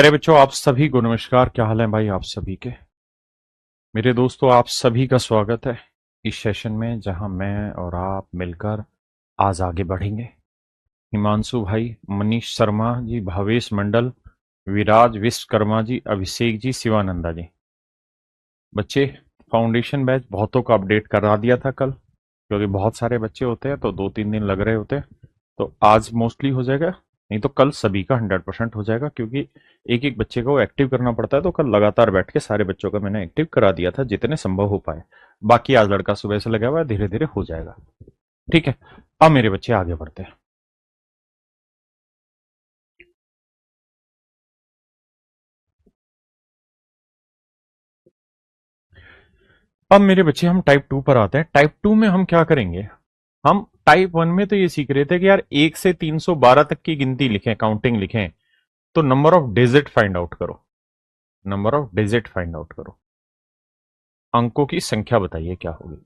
प्यारे बच्चों, आप सभी को नमस्कार। क्या हाल है भाई आप सभी के। मेरे दोस्तों, आप सभी का स्वागत है इस सेशन में, जहां मैं और आप मिलकर आज आगे बढ़ेंगे। हिमांशु भाई, मनीष शर्मा जी, भावेश मंडल, विराज विश्वकर्मा जी, अभिषेक जी, शिवानंदा जी। बच्चे, फाउंडेशन बैच बहुतों का अपडेट करा दिया था कल, क्योंकि बहुत सारे बच्चे होते हैं तो 2-3 दिन लग रहे होते हैं। तो आज मोस्टली हो जाएगा, नहीं तो कल सभी का 100% हो जाएगा, क्योंकि एक एक बच्चे को एक्टिव करना पड़ता है। तो कल लगातार बैठ के सारे बच्चों का मैंने एक्टिव करा दिया था, जितने संभव हो पाए। बाकी आज लड़का सुबह से लगा हुआ है, धीरे धीरे हो जाएगा। ठीक है, अब मेरे बच्चे आगे बढ़ते हैं। अब मेरे बच्चे हम टाइप 2 पर आते हैं। टाइप 2 में हम क्या करेंगे। हम टाइप 1 में तो ये सीख रहे थे कि यार 1 से 312 तक की गिनती लिखें, काउंटिंग लिखें, तो number of digit find out करो। Number of digit find out करो, अंकों की संख्या बताइए क्या होगी।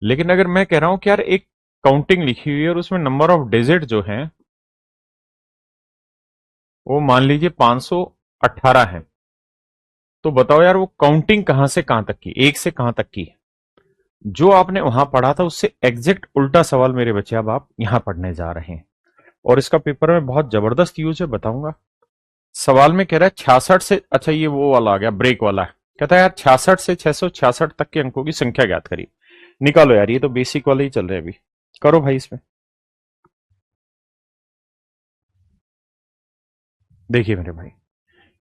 लेकिन अगर मैं कह रहा हूं कि यार एक काउंटिंग लिखी हुई है और उसमें नंबर ऑफ डिजिट जो है वो मान लीजिए 518 है, तो बताओ यार वो काउंटिंग कहां से कहां तक की, एक से कहां तक की। जो आपने वहां पढ़ा था उससे एग्जैक्ट उल्टा सवाल मेरे बच्चे अब आप यहां पढ़ने जा रहे हैं, और इसका पेपर में बहुत जबरदस्त यूज है, बताऊंगा। सवाल में कह रहा है 66 से, अच्छा ये वो वाला आ गया, ब्रेक वाला है। कहता है यार 66 से 666 तक के अंकों की संख्या ज्ञात करिए। निकालो यार, ये तो बेसिक वाले ही चल रहे हैं अभी। करो भाई इसमें। देखिए मेरे भाई, कह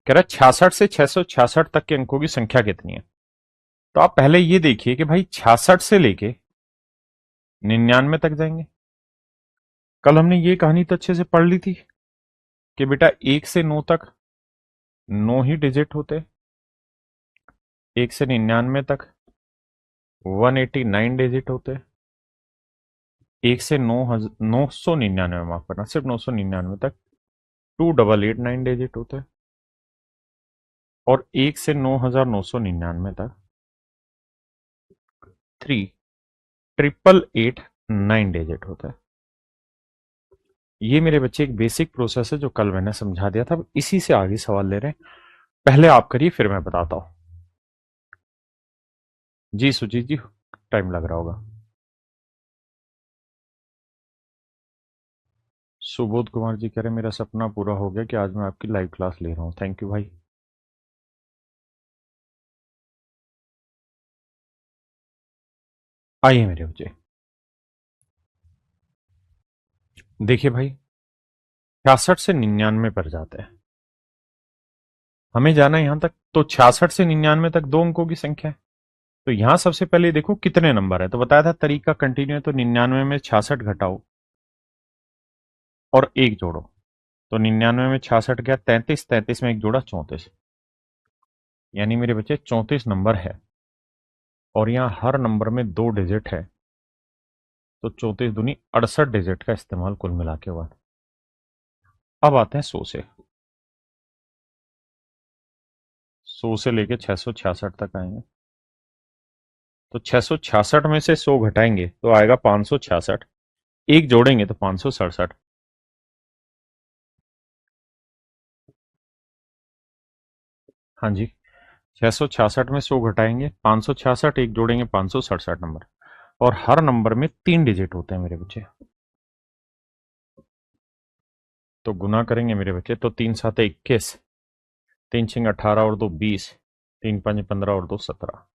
रहा है 66 से 666 तक के अंकों की संख्या कितनी है। तो आप पहले ये देखिए कि भाई 66 से लेके 99 तक जाएंगे। कल हमने ये कहानी तो अच्छे से पढ़ ली थी कि बेटा 1 से 9 तक 9 ही डिजिट होते, 1 से 99 तक 189 डिजिट होते, 1 से 999, माफ करना, सिर्फ 999 तक 2889 डिजिट होते, और 1 से 9999 तक 3889 डिजिट होता है। ये मेरे बच्चे एक बेसिक प्रोसेस है जो कल मैंने समझा दिया था। इसी से आगे सवाल ले रहे हैं। पहले आप करिए, फिर मैं बताता हूं। जी सुजीत जी, टाइम लग रहा होगा। सुबोध कुमार जी कह रहे मेरा सपना पूरा हो गया कि आज मैं आपकी लाइव क्लास ले रहा हूं। थैंक यू भाई। आइए मेरे बच्चे, देखिए भाई, 66 से 99 पर जाते हैं। हमें जाना है यहां तक, तो 66 से 99 तक दो अंकों की संख्या है। तो यहां सबसे पहले देखो कितने नंबर है। तो बताया था तरीका कंटिन्यू है, तो 99 में 66 घटाओ और एक जोड़ो। तो 99 में 66 गया 33, 33 में एक जोड़ा 34, यानी मेरे बच्चे 34 नंबर है। और यहाँ हर नंबर में 2 डिजिट है, तो 34 दूनी 68 डिजिट का इस्तेमाल कुल मिला के हुआ। अब आते हैं 100 से। 100 से लेके 666 तक आएंगे। तो 666 में से 100 घटाएंगे तो आएगा 566, एक जोड़ेंगे तो 567। हाँ जी, 666 में 100 घटाएंगे 566, एक जोड़ेंगे 567 नंबर। और हर नंबर में 3 डिजिट होते हैं मेरे बच्चे। तो गुना करेंगे मेरे बच्चे, तो 3 7 21, 3 6 18 और 2 20, 3 5 15 और 2 17।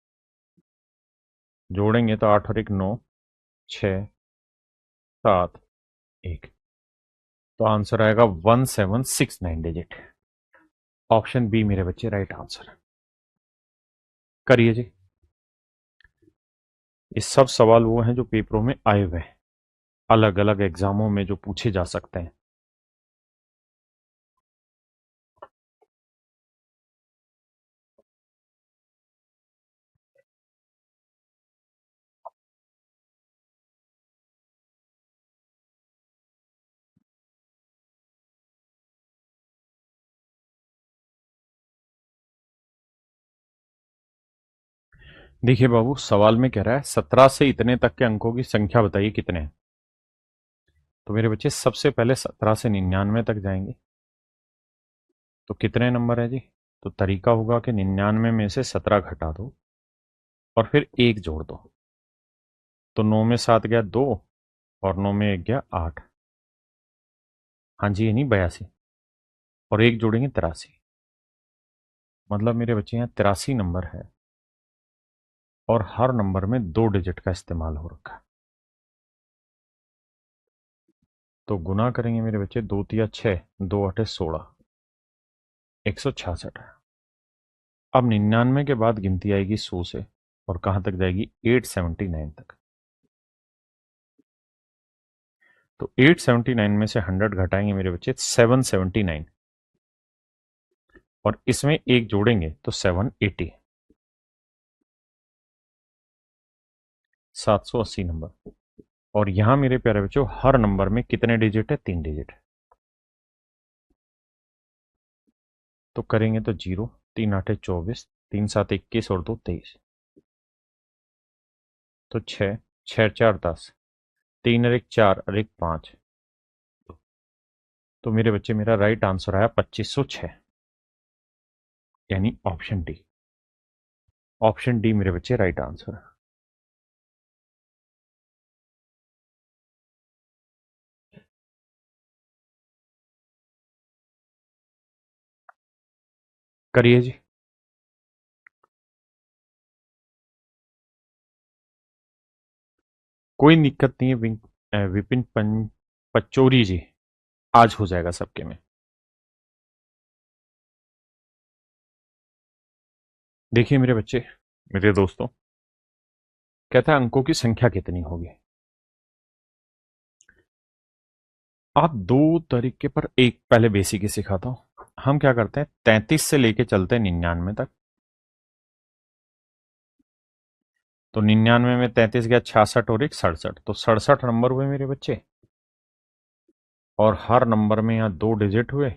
जोड़ेंगे तो 8 और 1 9, 6 7 1। तो आंसर आएगा 1769 डिजिट। ऑप्शन बी मेरे बच्चे राइट आंसर। करिए जी। ये सब सवाल वो हैं जो पेपरों में आए हुए हैं, अलग अलग एग्जामों में जो पूछे जा सकते हैं। देखिए बाबू, सवाल में कह रहा है 17 से इतने तक के अंकों की संख्या बताइए कितने हैं। तो मेरे बच्चे सबसे पहले 17 से 99 तक जाएंगे। तो कितने नंबर है जी? तो तरीका होगा कि 99 में से 17 घटा दो और फिर एक जोड़ दो। तो 9 में 7 गया 2 और 9 में 1 गया 8। हाँ जी, ये नहीं 82। और एक जोड़ेंगे 83। मतलब मेरे बच्चे यहाँ 83 नंबर है और हर नंबर में 2 डिजिट का इस्तेमाल हो रखा है। तो गुना करेंगे मेरे बच्चे, 2 तिया 6, 2 अठे 16, 166 है। अब 99 के बाद गिनती आएगी 100 से और कहां तक जाएगी? 879 तक। तो 879 में से 100 घटाएंगे मेरे बच्चे 779 और इसमें एक जोड़ेंगे तो 780, 780 नंबर। और यहां मेरे प्यारे बच्चों हर नंबर में कितने डिजिट है? 3 डिजिट है। तो करेंगे तो 0, 3 आठे 24, 3 7 21 और 2 23। तो 6, 6 4 10, 3 और 1 4 और 1 5। तो मेरे बच्चे मेरा राइट आंसर आया 2506, यानी ऑप्शन डी। ऑप्शन डी मेरे बच्चे राइट आंसर है। करिए जी। कोई दिक्कत नहीं है विपिन पचौरी जी, आज हो जाएगा सबके में। देखिए मेरे बच्चे, मेरे दोस्तों, कहता है अंकों की संख्या कितनी होगी। आप दो तरीके पर, एक पहले बेसिक ही सिखाता हूं। हम क्या करते हैं, 33 से लेके चलते हैं 99 तक। तो 99 में 33 गया 66 और एक 67, तो 67 नंबर हुए मेरे बच्चे। और हर नंबर में यहाँ 2 डिजिट हुए।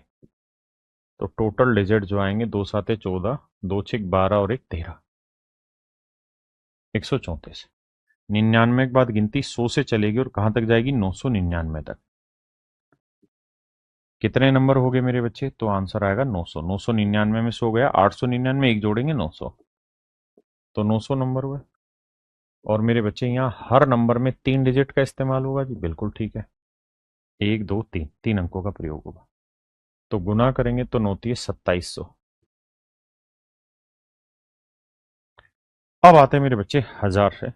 तो टोटल डिजिट जो आएंगे, 2 साते 14, 2 छिक 12 और एक 13, 134। 99 के बाद गिनती 100 से चलेगी और कहां तक जाएगी? 999 तक। कितने नंबर हो गए मेरे बच्चे? तो आंसर आएगा 900। 999 में 100 गया, 899 एक जोड़ेंगे 900, तो 900 नंबर हुए। और मेरे बच्चे यहाँ हर नंबर में 3 डिजिट का इस्तेमाल होगा जी, बिल्कुल ठीक है। 1 2 3, 3 अंकों का प्रयोग होगा। तो गुना करेंगे तो नौती है 2700। अब आते हैं मेरे बच्चे हजार से,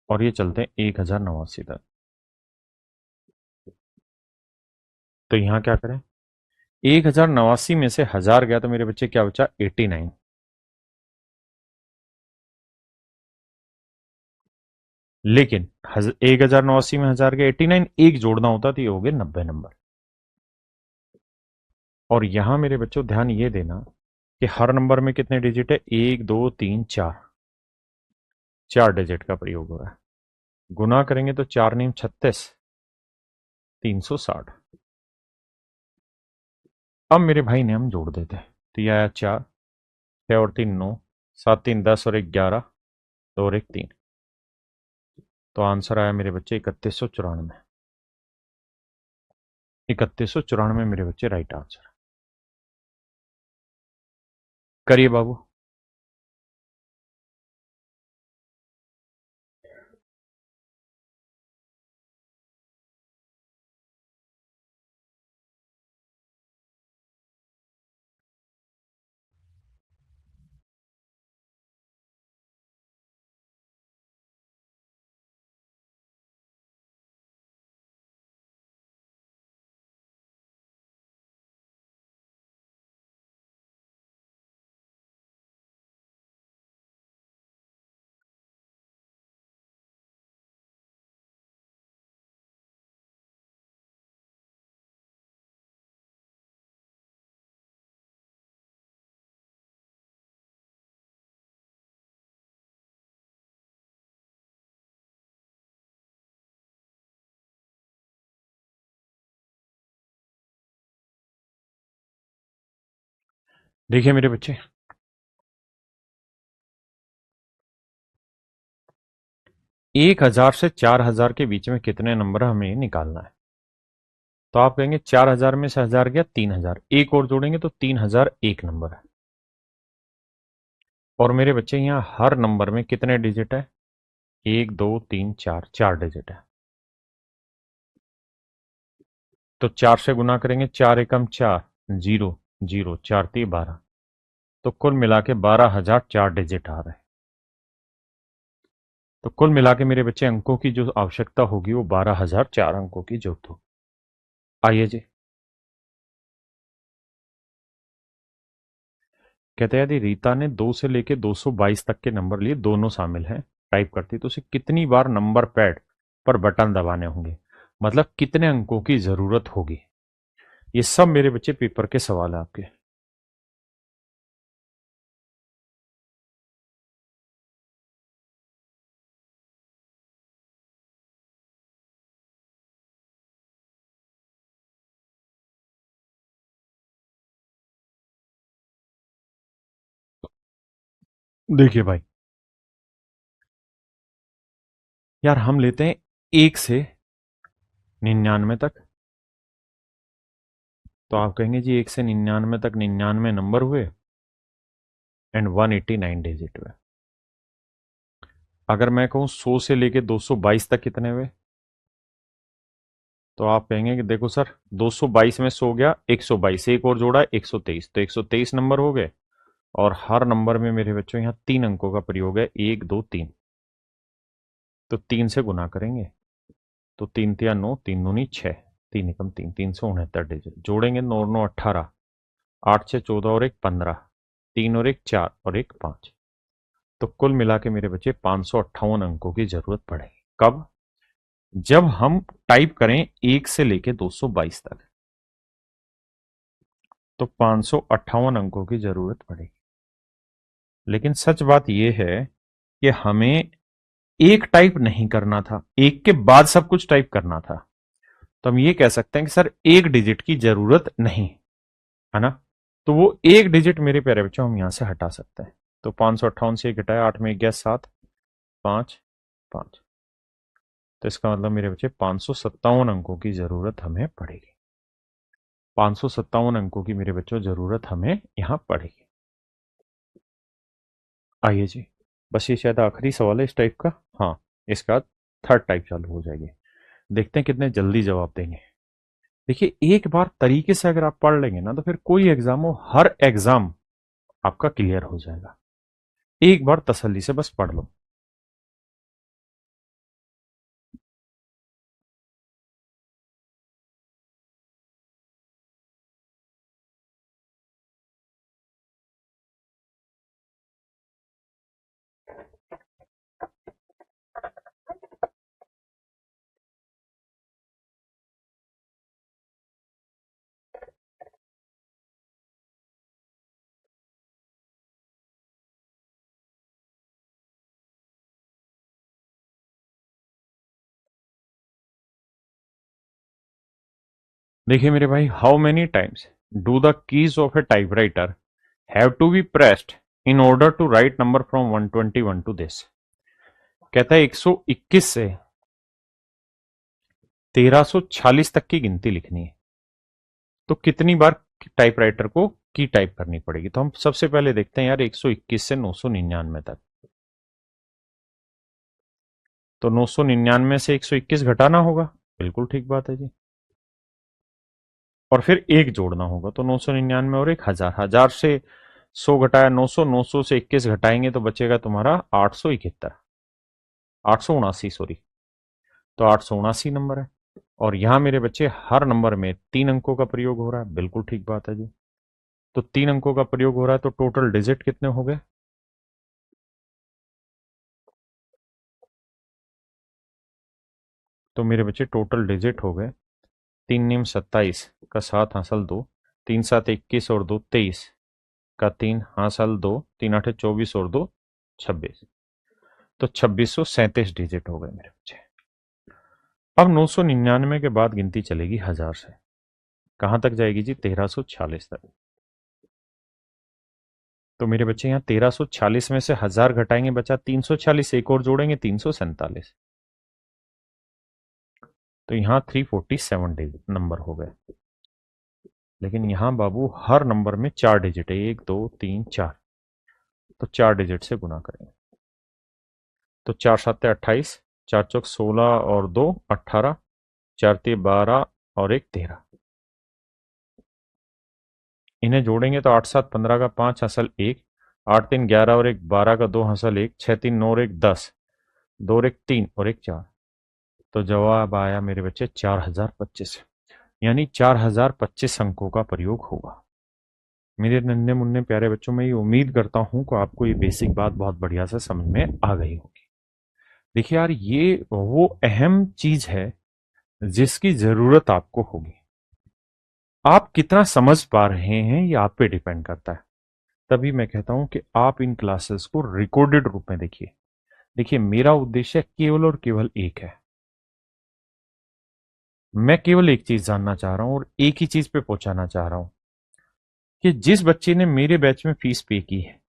और ये चलते हैं 1089 तक। तो यहां क्या करें, 1089 में से हजार गया तो मेरे बच्चे क्या बचा? 89। लेकिन 1089 में हजार गया 89, एक जोड़ना होता तो ये हो गए 90 नंबर। और यहां मेरे बच्चों ध्यान ये देना कि हर नंबर में कितने डिजिट है? 1 2 3 4, 4 डिजिट का प्रयोग हो रहा है। गुना करेंगे तो 4 नीम 36, 360। अब मेरे भाई ने हम जोड़ देते हैं। तो यह आया 4, 6 और 3 9, 7 3 10 और 1 11, 2 और 1 3। तो आंसर आया मेरे बच्चे 3194। 3194 मेरे बच्चे राइट आंसर। करिए बाबू। देखिए मेरे बच्चे, 1000 से 4000 के बीच में कितने नंबर हमें निकालना है। तो आप कहेंगे 4000 में से 1000 गया 3000, एक और जोड़ेंगे तो 3001 नंबर है। और मेरे बच्चे यहाँ हर नंबर में कितने डिजिट है? 1 2 3 4, 4 डिजिट है। तो 4 से गुना करेंगे, 4 एकम 4, जीरो जीरो, 4 3 12। तो कुल मिला के 12,004 डिजिट आ रहे हैं। तो कुल मिला के मेरे बच्चे अंकों की जो आवश्यकता होगी वो 12,004 अंकों की जरूरत होगी। आइए जी। कहते हैं यदि रीता ने 2 से लेके 222 तक के नंबर लिए, दोनों शामिल हैं, टाइप करती तो उसे कितनी बार नंबर पैड पर बटन दबाने होंगे, मतलब कितने अंकों की जरूरत होगी। ये सब मेरे बच्चे पेपर के सवाल है आपके। देखिए भाई, यार हम लेते हैं 1 से 99 तक। तो आप कहेंगे जी 1 से 99 तक 99 नंबर हुए एंड 189 डिजिट हुए। अगर मैं कहूं 100 से लेके 222 तक कितने हुए, तो आप कहेंगे कि देखो सर 222 में 100 गया 122, एक और जोड़ा 123, तो 123 नंबर हो गए। और हर नंबर में मेरे बच्चों यहाँ 3 अंकों का प्रयोग है, 1 2 3। तो 3 से गुना करेंगे तो 3 3 9, 3 दूनी 6, 3 एकम 3, 369 डिजिट जोड़ेंगे, 9 9 18, 8 6 14 और एक 15, 3 और एक 4 और एक 5। तो कुल मिला के मेरे बच्चे 558 अंकों की जरूरत पड़ेगी। कब? जब हम टाइप करें 1 से लेके 222 तक, तो 558 अंकों की जरूरत पड़ेगी। लेकिन सच बात यह है कि हमें एक टाइप नहीं करना था, एक के बाद सब कुछ टाइप करना था। तो हम ये कह सकते हैं कि सर एक डिजिट की जरूरत नहीं है ना। तो वो एक डिजिट मेरे प्यारे बच्चों हम यहां से हटा सकते हैं। तो 558 से घटाया, 8 में गया 7, 5 5। तो इसका मतलब मेरे बच्चे 557 अंकों की जरूरत हमें पड़ेगी। 557 अंकों की मेरे बच्चों जरूरत हमें यहां पड़ेगी। आइए जी, बस ये शायद आखिरी सवाल है इस टाइप का। हाँ, इसका थर्ड टाइप चालू हो जाएगी। देखते हैं कितने जल्दी जवाब देंगे। देखिए, एक बार तरीके से अगर आप पढ़ लेंगे ना तो फिर कोई एग्जाम हो, हर एग्जाम आपका क्लियर हो जाएगा। एक बार तसल्ली से बस पढ़ लो। देखिए मेरे भाई, how many times do the keys of a typewriter have to be pressed in order to write number from 121 to this. कहता है 121 से 1346 तक की गिनती लिखनी है, तो कितनी बार टाइपराइटर को की टाइप करनी पड़ेगी। तो हम सबसे पहले देखते हैं यार, 121 से 999 तक। तो 999 से 121 घटाना होगा, बिल्कुल ठीक बात है जी। और फिर एक जोड़ना होगा, तो 999 और एक 1000, 1000 से 100 घटाया 900, 900 से 21 घटाएंगे तो बचेगा तुम्हारा 871, 879 सॉरी। तो 879 नंबर है। और यहां मेरे बच्चे हर नंबर में 3 अंकों का प्रयोग हो रहा है, बिल्कुल ठीक बात है जी। तो 3 अंकों का प्रयोग हो रहा है, तो टोटल डिजिट कितने हो गए? तो मेरे बच्चे टोटल डिजिट हो गए 3 नीम 27 का 7 हासिल 2, 3 7 21 और 2 23 का 3 हासिल 2, 3 8 24 और 2 26। तो 2637 डिजिट हो गए मेरे बच्चे। अब 999 के बाद गिनती चलेगी 1000 से, कहां तक जाएगी जी? 1346 तक। तो मेरे बच्चे यहाँ 1346 में से 1000 घटाएंगे, बचा 346, एक और जोड़ेंगे 347। तो यहाँ 347 डिजिट नंबर हो गए। लेकिन यहाँ बाबू हर नंबर में 4 डिजिट है, 1 2 3 4, तो 4 डिजिट से गुना करेंगे। तो 4 7 28, 4 चौक 16 और 2 18, 4 3 12 और 1 13। इन्हें जोड़ेंगे तो 8 7 15 का 5 हसल 1, 8 3 11 और 1 12 का 2 हसल 1, 6 3 9 और 1 10, 2 और 1 3 और 1 4। तो जवाब आया मेरे बच्चे 4025, यानी 4025 अंकों का प्रयोग होगा। मेरे नन्हे मुन्ने प्यारे बच्चों, मैं ये उम्मीद करता हूं कि आपको ये बेसिक बात बहुत बढ़िया से समझ में आ गई होगी। देखिए यार, ये वो अहम चीज है जिसकी जरूरत आपको होगी। आप कितना समझ पा रहे हैं ये आप पे डिपेंड करता है। तभी मैं कहता हूं कि आप इन क्लासेस को रिकॉर्डेड रूप में देखिए। देखिए, मेरा उद्देश्य केवल और केवल एक है। मैं केवल एक चीज जानना चाह रहा हूं और एक ही चीज पे पहुंचाना चाह रहा हूं कि जिस बच्चे ने मेरे बैच में फीस पे की है,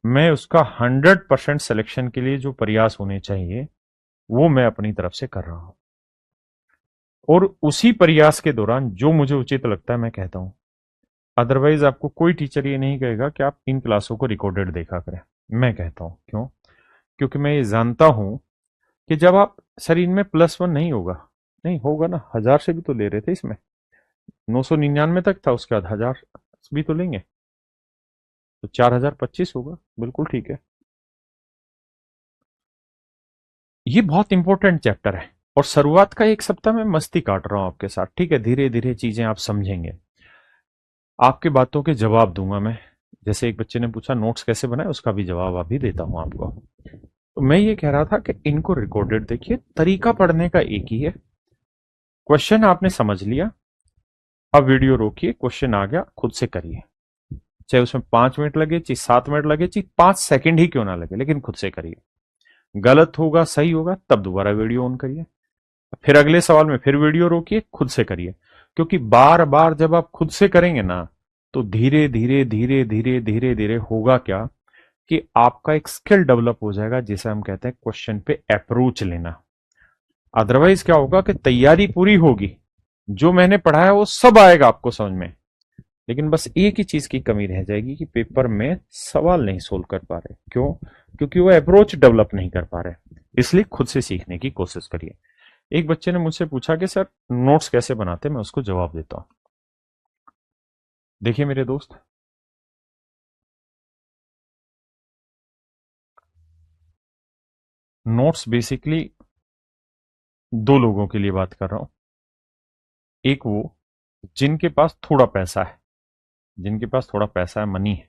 मैं उसका 100% सिलेक्शन के लिए जो प्रयास होने चाहिए वो मैं अपनी तरफ से कर रहा हूं। और उसी प्रयास के दौरान जो मुझे उचित लगता है मैं कहता हूं। अदरवाइज आपको कोई टीचर ये नहीं कहेगा कि आप इन क्लासों को रिकॉर्डेड देखा करें। मैं कहता हूं क्यों? क्योंकि मैं ये जानता हूं कि जब आप सर इनमें +1 नहीं होगा, नहीं होगा ना, 1000 से भी तो ले रहे थे इसमें, 999 तक था, उसके बाद 1000 भी तो लेंगे, तो 4025 होगा। बिल्कुल ठीक है। ये बहुत इंपॉर्टेंट चैप्टर है और शुरुआत का 1 सप्ताह में मस्ती काट रहा हूं आपके साथ, ठीक है। धीरे धीरे चीजें आप समझेंगे, आपके बातों के जवाब दूंगा मैं। जैसे एक बच्चे ने पूछा नोट्स कैसे बनाए, उसका भी जवाब अभी देता हूं आपको। तो मैं ये कह रहा था कि इनको रिकॉर्डेड देखिए, तरीका पढ़ने का एक ही है। क्वेश्चन आपने समझ लिया, अब वीडियो रोकिए, क्वेश्चन आ गया, खुद से करिए। चाहे उसमें 5 मिनट लगे, चाहे 7 मिनट लगे, चाहे 5 सेकंड ही क्यों ना लगे, लेकिन खुद से करिए। गलत होगा, सही होगा, तब दोबारा वीडियो ऑन करिए, फिर अगले सवाल में फिर वीडियो रोकिए, खुद से करिए। क्योंकि बार बार जब आप खुद से करेंगे ना, तो धीरे धीरे धीरे धीरे धीरे धीरे होगा क्या कि आपका एक स्किल डेवलप हो जाएगा, जिसे हम कहते हैं क्वेश्चन पे अप्रोच लेना। अदरवाइज क्या होगा कि तैयारी पूरी होगी, जो मैंने पढ़ा है वो सब आएगा आपको समझ में, लेकिन बस एक ही चीज की कमी रह जाएगी कि पेपर में सवाल नहीं सोल्व कर पा रहे। क्यों? क्योंकि वो अप्रोच डेवलप नहीं कर पा रहे। इसलिए खुद से सीखने की कोशिश करिए। एक बच्चे ने मुझसे पूछा कि सर नोट्स कैसे बनाते, मैं उसको जवाब देता हूं। देखिए मेरे दोस्त, नोट्स बेसिकली दो लोगों के लिए बात कर रहा हूं। एक वो जिनके पास थोड़ा पैसा है, जिनके पास थोड़ा पैसा है, मनी है,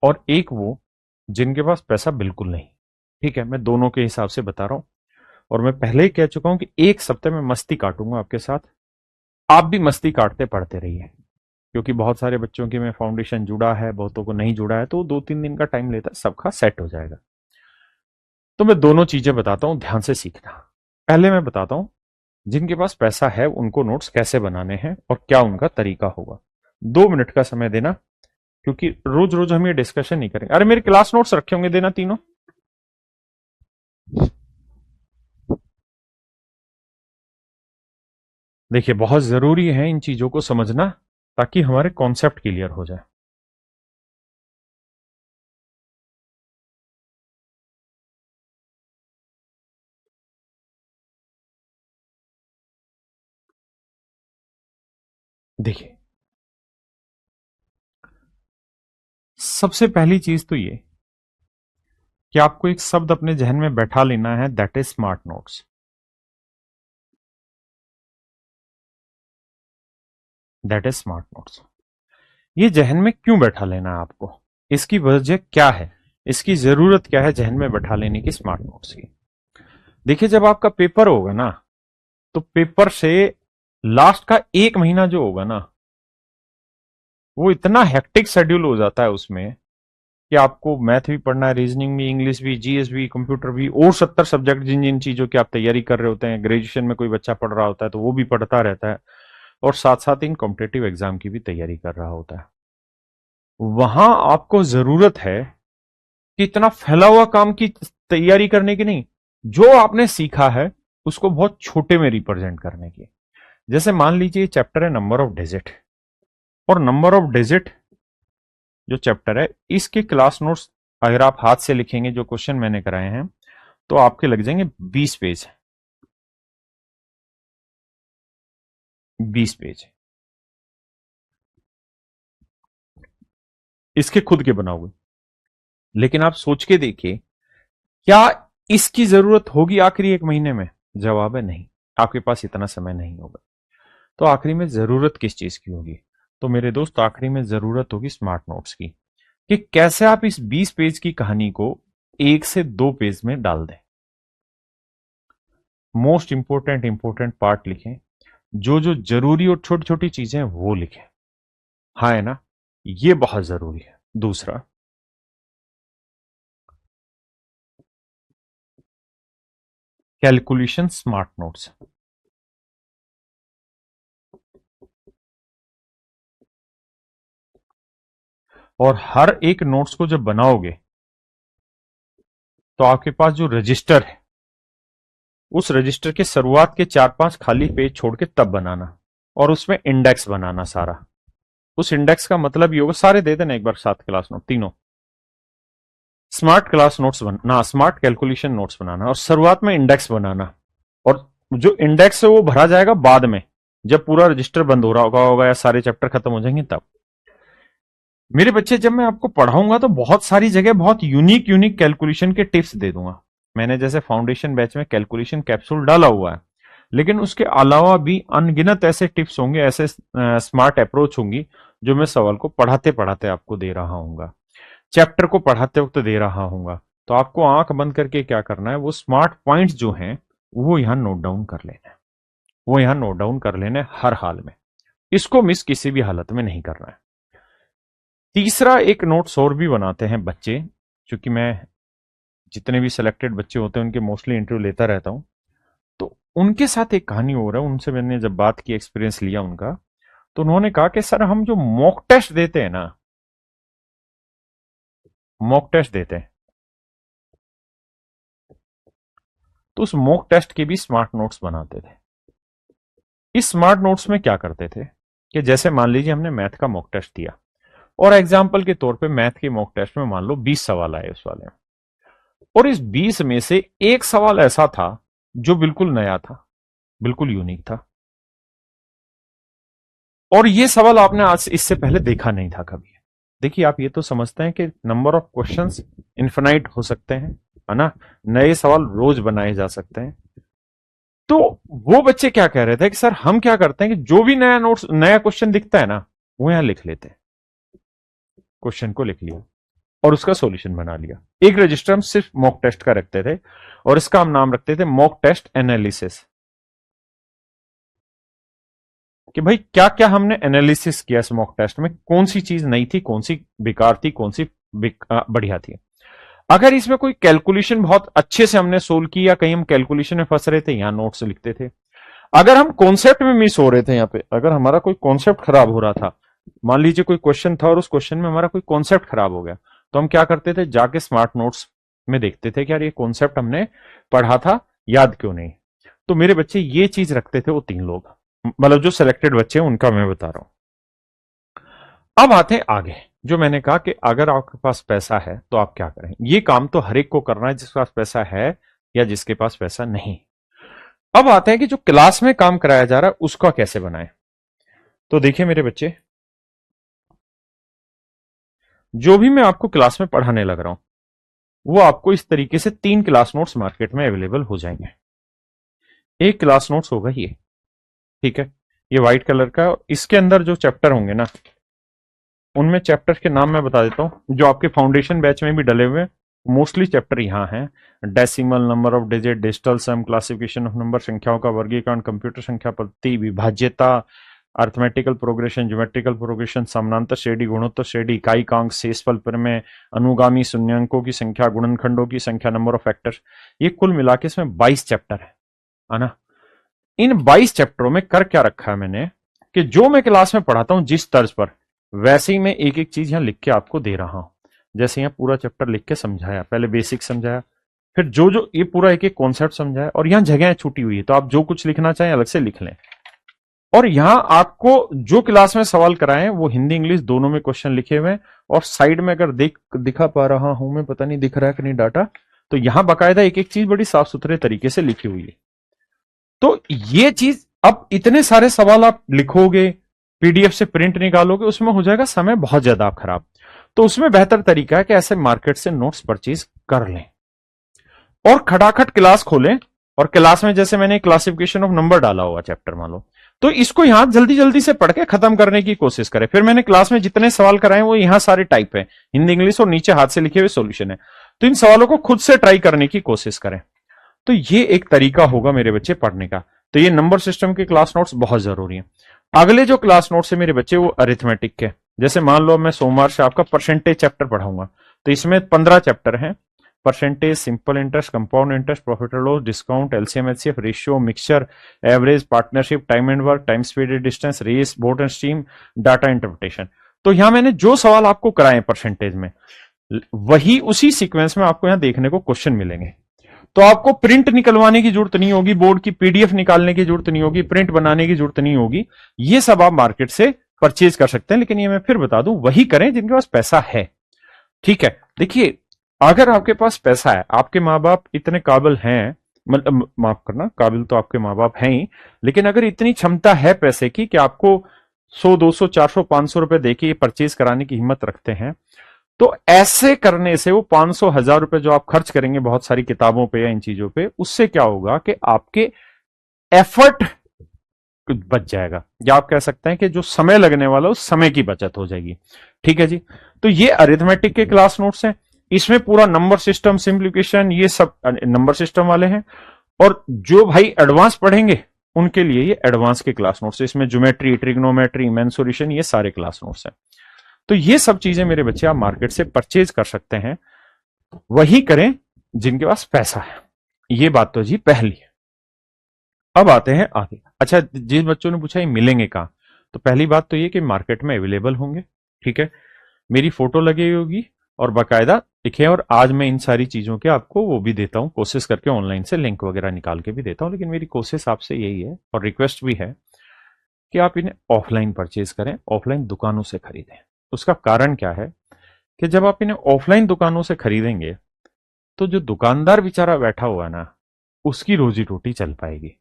और एक वो जिनके पास पैसा बिल्कुल नहीं। ठीक है, मैं दोनों के हिसाब से बता रहा हूं। और मैं पहले ही कह चुका हूं कि 1 सप्ताह में मस्ती काटूंगा आपके साथ। आप भी मस्ती काटते पढ़ते रहिए, क्योंकि बहुत सारे बच्चों की में फाउंडेशन जुड़ा है, बहुतों को नहीं जुड़ा है, तो 2 3 दिन का टाइम लेता है, सबका सेट हो जाएगा। तो मैं दोनों चीजें बताता हूं, ध्यान से सीखना। पहले मैं बताता हूं जिनके पास पैसा है उनको नोट्स कैसे बनाने हैं और क्या उनका तरीका होगा। 2 मिनट का समय देना, क्योंकि रोज रोज हम ये डिस्कशन नहीं करेंगे। अरे मेरे क्लास नोट्स रखे होंगे, देना तीनों। देखिए, बहुत जरूरी है इन चीजों को समझना, ताकि हमारे कॉन्सेप्ट क्लियर हो जाए। देखिए, सबसे पहली चीज तो ये कि आपको एक शब्द अपने जहन में बैठा लेना है, that is smart notes. That is smart notes. ये जहन में क्यों बैठा लेना है आपको, इसकी वजह क्या है, इसकी जरूरत क्या है जहन में बैठा लेने की स्मार्ट नोट्स की। देखिए, जब आपका पेपर होगा ना, तो पेपर से लास्ट का 1 महीना जो होगा ना, वो इतना हेक्टिक शेड्यूल हो जाता है उसमें कि आपको मैथ भी पढ़ना है, रीजनिंग भी, इंग्लिश भी, जीएस भी, कंप्यूटर भी, और 70 सब्जेक्ट जिन जिन चीजों की आप तैयारी कर रहे होते हैं। ग्रेजुएशन में कोई बच्चा पढ़ रहा होता है तो वो भी पढ़ता रहता है, और साथ साथ इन कॉम्पिटेटिव एग्जाम की भी तैयारी कर रहा होता है। वहां आपको जरूरत है कि इतना फैला हुआ काम की तैयारी करने की नहीं, जो आपने सीखा है उसको बहुत छोटे में रिप्रेजेंट करने की। जैसे मान लीजिए चैप्टर है नंबर ऑफ डिजिट, और नंबर ऑफ डिजिट जो चैप्टर है इसके क्लास नोट्स अगर आप हाथ से लिखेंगे जो क्वेश्चन मैंने कराए हैं तो आपके लग जाएंगे 20 पेज। 20 पेज इसके खुद के बनाओगे। लेकिन आप सोच के देखिए, क्या इसकी जरूरत होगी आखिरी एक महीने में? जवाब है नहीं, आपके पास इतना समय नहीं होगा। तो आखिरी में जरूरत किस चीज की होगी? तो मेरे दोस्त आखिरी में जरूरत होगी स्मार्ट नोट्स की, कि कैसे आप इस 20 पेज की कहानी को 1 से 2 पेज में डाल दें। मोस्ट इंपोर्टेंट पार्ट लिखें, जो जो जरूरी और छोटी छोटी चीजें हैं वो लिखें। हाँ है ना, ये बहुत जरूरी है। दूसरा, कैलकुलेशन स्मार्ट नोट्स। और हर एक नोट्स को जब बनाओगे तो आपके पास जो रजिस्टर है उस रजिस्टर के शुरुआत के 4-5 खाली पेज छोड़ के तब बनाना, और उसमें इंडेक्स बनाना सारा। उस इंडेक्स का मतलब ये होगा, सारे दे देना एक बार साथ क्लास नोट तीनों। स्मार्ट क्लास नोट्स बनाना, स्मार्ट कैलकुलेशन नोट्स बनाना, और शुरुआत में इंडेक्स बनाना। और जो इंडेक्स है वो भरा जाएगा बाद में, जब पूरा रजिस्टर बंद हो रहा होगा या सारे चैप्टर खत्म हो जाएंगे तब। मेरे बच्चे, जब मैं आपको पढ़ाऊंगा तो बहुत सारी जगह बहुत यूनिक यूनिक कैलकुलेशन के टिप्स दे दूंगा। मैंने जैसे फाउंडेशन बैच में कैलकुलेशन कैप्सूल डाला हुआ है, लेकिन उसके अलावा भी अनगिनत ऐसे टिप्स होंगे, ऐसे स्मार्ट अप्रोच होंगी जो मैं सवाल को पढ़ाते पढ़ाते आपको दे रहा हूंगा, चैप्टर को पढ़ाते वक्त दे रहा हूंगा। तो आपको आंख बंद करके क्या करना है, वो स्मार्ट पॉइंट्स जो हैं वो यहां नोट डाउन कर लेना है। वो यहां नोट डाउन कर लेना है हर हाल में, इसको मिस किसी भी हालत में नहीं करना है। तीसरा, एक नोट्स और भी बनाते हैं बच्चे, क्योंकि मैं जितने भी सिलेक्टेड बच्चे होते हैं उनके मोस्टली इंटरव्यू लेता रहता हूं, तो उनके साथ एक कहानी हो रहा है। उनसे मैंने जब बात की, एक्सपीरियंस लिया उनका, तो उन्होंने कहा कि सर हम जो मॉक टेस्ट देते हैं ना, मॉक टेस्ट देते हैं, तो उस मॉक टेस्ट के भी स्मार्ट नोट्स बनाते थे। इस स्मार्ट नोट्स में क्या करते थे कि जैसे मान लीजिए हमने मैथ का मॉक टेस्ट दिया, और एग्जाम्पल के तौर पे मैथ के मॉक टेस्ट में मान लो 20 सवाल आए उस वाले में, और इस 20 में से एक सवाल ऐसा था जो बिल्कुल नया था, बिल्कुल यूनिक था, और ये सवाल आपने आज इससे पहले देखा नहीं था कभी। देखिए, आप ये तो समझते हैं कि नंबर ऑफ क्वेश्चंस इन्फिनाइट हो सकते हैं, है ना, नए सवाल रोज बनाए जा सकते हैं। तो वो बच्चे क्या कह रहे थे कि सर हम क्या करते हैं कि जो भी नया नोट्स, नया क्वेश्चन दिखता है ना, वो यहां लिख लेते हैं। क्वेश्चन को लिख लिया और उसका सॉल्यूशन बना लिया। एक रजिस्टर हम सिर्फ मॉक टेस्ट का रखते थे, और इसका हम नाम रखते थे मॉक टेस्ट एनालिसिस। कि भाई क्या क्या हमने एनालिसिस किया इस मॉक टेस्ट में, कौन सी चीज नई थी, कौन सी बेकार थी, कौन सी बढ़िया थी। अगर इसमें कोई कैलकुलेशन बहुत अच्छे से हमने सोल्व की, या कहीं हम कैलकुलेशन में फंस रहे थे, यहां नोट्स लिखते थे। अगर हम कॉन्सेप्ट में मिस हो रहे थे, यहाँ पे अगर हमारा कोई कॉन्सेप्ट खराब हो रहा था, मान लीजिए कोई क्वेश्चन था और उस क्वेश्चन में हमारा कोई कॉन्सेप्ट खराब हो गया, तो हम क्या करते थे, जाके स्मार्ट नोट्स में देखते थे कि यार ये कॉन्सेप्ट हमने पढ़ा था, याद क्यों नहीं। तो मेरे बच्चे ये चीज रखते थे, वो 3 लोग, मतलब जो सिलेक्टेड बच्चे हैं उनका मैं बता रहा हूं। अब आते हैं आगे, जो मैंने कहा कि अगर आपके पास पैसा है तो आप क्या करें। ये काम तो हर एक को करना है जिसके पास पैसा है या जिसके पास पैसा नहीं। अब आते हैं कि जो क्लास में काम कराया जा रहा है उसका कैसे बनाएं। तो देखिए मेरे बच्चे, जो भी मैं आपको क्लास में पढ़ाने लग रहा हूं वो आपको इस तरीके से 3 क्लास नोट्स मार्केट में अवेलेबल हो जाएंगे। एक क्लास नोट्स होगा ये, ठीक है, ये व्हाइट कलर का। इसके अंदर जो चैप्टर होंगे ना, उनमें चैप्टर के नाम मैं बता देता हूं जो आपके फाउंडेशन बैच में भी डले हुए हैं। मोस्टली चैप्टर यहां हैं, decimal, number of digit, digital sum, classification of number, संख्याओं का वर्गीकरण, कंप्यूटर संख्या पद्धति, विभाज्यता, अर्थमेटिकल प्रोग्रेशन, ज्योमेट्रिकल प्रोग्रेशन, समानांतर श्रेणी, गुणोत्तर श्रेणी, इकाई कांक, शेषफल प्रमेय, अनुगामी शून्यंकों की संख्या, गुणनखंडों की संख्या, नंबर ऑफ फैक्टर्स। ये कुल मिला के इसमें 22 चैप्टर है ना। इन 22 चैप्टरों में कर क्या रखा है मैंने, कि जो मैं क्लास में पढ़ाता हूं जिस तर्ज पर, वैसे ही मैं एक एक चीज यहां लिख के आपको दे रहा हूं। जैसे यहाँ पूरा चैप्टर लिख के समझाया, पहले बेसिक समझाया, फिर जो जो ये पूरा एक एक कॉन्सेप्ट समझाया, और यहाँ जगह छूटी हुई है तो आप जो कुछ लिखना चाहें अलग से लिख लें। और यहां आपको जो क्लास में सवाल कराए वो हिंदी इंग्लिश दोनों में क्वेश्चन लिखे हुए हैं, और साइड में अगर दिखा पा रहा हूं मैं, पता नहीं दिख रहा है कि नहीं डाटा, तो यहां बकायदा एक एक चीज बड़ी साफ सुथरे तरीके से लिखी हुई है। तो ये चीज, अब इतने सारे सवाल आप लिखोगे, पीडीएफ से प्रिंट निकालोगे, उसमें हो जाएगा समय बहुत ज्यादा खराब। तो उसमें बेहतर तरीका है कि ऐसे मार्केट से नोट्स परचेज कर लें और खटाखट क्लास खोलें, और क्लास में जैसे मैंने क्लासिफिकेशन ऑफ नंबर डाला हुआ चैप्टर मान लो, तो इसको यहां जल्दी जल्दी से पढ़ के खत्म करने की कोशिश करें। फिर मैंने क्लास में जितने सवाल कराए वो यहां सारे टाइप है, हिंदी इंग्लिश, और नीचे हाथ से लिखे हुए सॉल्यूशन है। तो इन सवालों को खुद से ट्राई करने की कोशिश करें। तो ये एक तरीका होगा मेरे बच्चे पढ़ने का। तो ये नंबर सिस्टम के क्लास नोट्स बहुत जरूरी है। अगले जो क्लास नोट्स है मेरे बच्चे वो अरिथमेटिक के, जैसे मान लो मैं सोमवार से आपका परसेंटेज चैप्टर पढ़ाऊंगा, तो इसमें 15 चैप्टर हैं। Percentage, simple interest, compound interest, profit और loss, discount, LCM HCF, ratio, mixture, average, partnership, time and work, time speed distance, race, boat and stream, data interpretation. तो यहां मैंने जो सवाल आपको कराए परसेंटेज में, वही उसी सीक्वेंस में आपको यहां देखने को क्वेश्चन मिलेंगे। तो आपको प्रिंट निकलवाने की जरूरत नहीं होगी, बोर्ड की पीडीएफ निकालने की जरूरत नहीं होगी, प्रिंट बनाने की जरूरत नहीं होगी। ये सब आप मार्केट से परचेज कर सकते हैं, लेकिन ये मैं फिर बता दूं, वही करें जिनके पास पैसा है। ठीक है, देखिए, अगर आपके पास पैसा है, आपके माँ बाप इतने काबिल हैं, मतलब माफ करना, काबिल तो आपके माँ बाप हैं ही, लेकिन अगर इतनी क्षमता है पैसे की कि आपको 100, 200, 400, 500 रुपए देके ये परचेज कराने की हिम्मत रखते हैं, तो ऐसे करने से वो 500, 1000 रुपए जो आप खर्च करेंगे बहुत सारी किताबों पे या इन चीजों पे, उससे क्या होगा कि आपके एफर्ट बच जाएगा, या आप कह सकते हैं कि जो समय लगने वाला उस समय की बचत हो जाएगी। ठीक है जी। तो ये अरिथमेटिक के क्लास नोट्स हैं, इसमें पूरा नंबर सिस्टम, सिंप्लीफिकेशन, ये सब नंबर सिस्टम वाले हैं। और जो भाई एडवांस पढ़ेंगे उनके लिए ये एडवांस के क्लास नोट्स, इसमें ज्योमेट्री, ट्रिग्नोमेट्री, मेंसुरेशन, ये सारे क्लास नोट्स हैं। तो ये सब चीजें मेरे बच्चे आप मार्केट से परचेज कर सकते हैं, वही करें जिनके पास पैसा है। ये बात तो जी पहली। अब आते हैं आगे। अच्छा, जिन बच्चों ने पूछा ये मिलेंगे कहां, तो पहली बात तो ये कि मार्केट में अवेलेबल होंगे। ठीक है, मेरी फोटो लगी होगी और बाकायदा लिखे, और आज मैं इन सारी चीजों के आपको वो भी देता हूं, कोशिश करके ऑनलाइन से लिंक वगैरह निकाल के भी देता हूं, लेकिन मेरी कोशिश आपसे यही है और रिक्वेस्ट भी है कि आप इन्हें ऑफलाइन परचेज करें, ऑफलाइन दुकानों से खरीदें। उसका कारण क्या है कि जब आप इन्हें ऑफलाइन दुकानों से खरीदेंगे तो जो दुकानदार बेचारा बैठा हुआ है ना, उसकी रोजी रोटी चल पाएगी,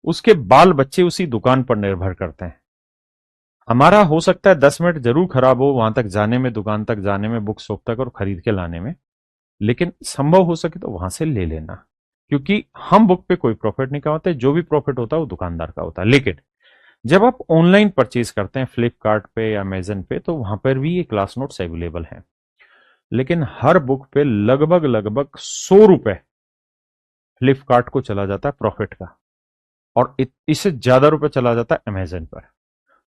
उसके बाल बच्चे उसी दुकान पर निर्भर करते हैं। हमारा हो सकता है 10 मिनट जरूर खराब हो वहां तक जाने में, दुकान तक जाने में, बुक शॉप तक और खरीद के लाने में, लेकिन संभव हो सके तो वहां से ले लेना, क्योंकि हम बुक पे कोई प्रॉफिट नहीं कमाते, जो भी प्रॉफिट होता है वो दुकानदार का होता है। लेकिन जब आप ऑनलाइन परचेज करते हैं फ्लिपकार्ट पे या अमेजन पे, तो वहां पर भी ये क्लास नोट्स अवेलेबल हैं, लेकिन हर बुक पे लगभग लगभग 100 रुपए फ्लिपकार्ट को चला जाता है प्रॉफिट का, और इससे ज्यादा रुपए चला जाता है अमेजन पर।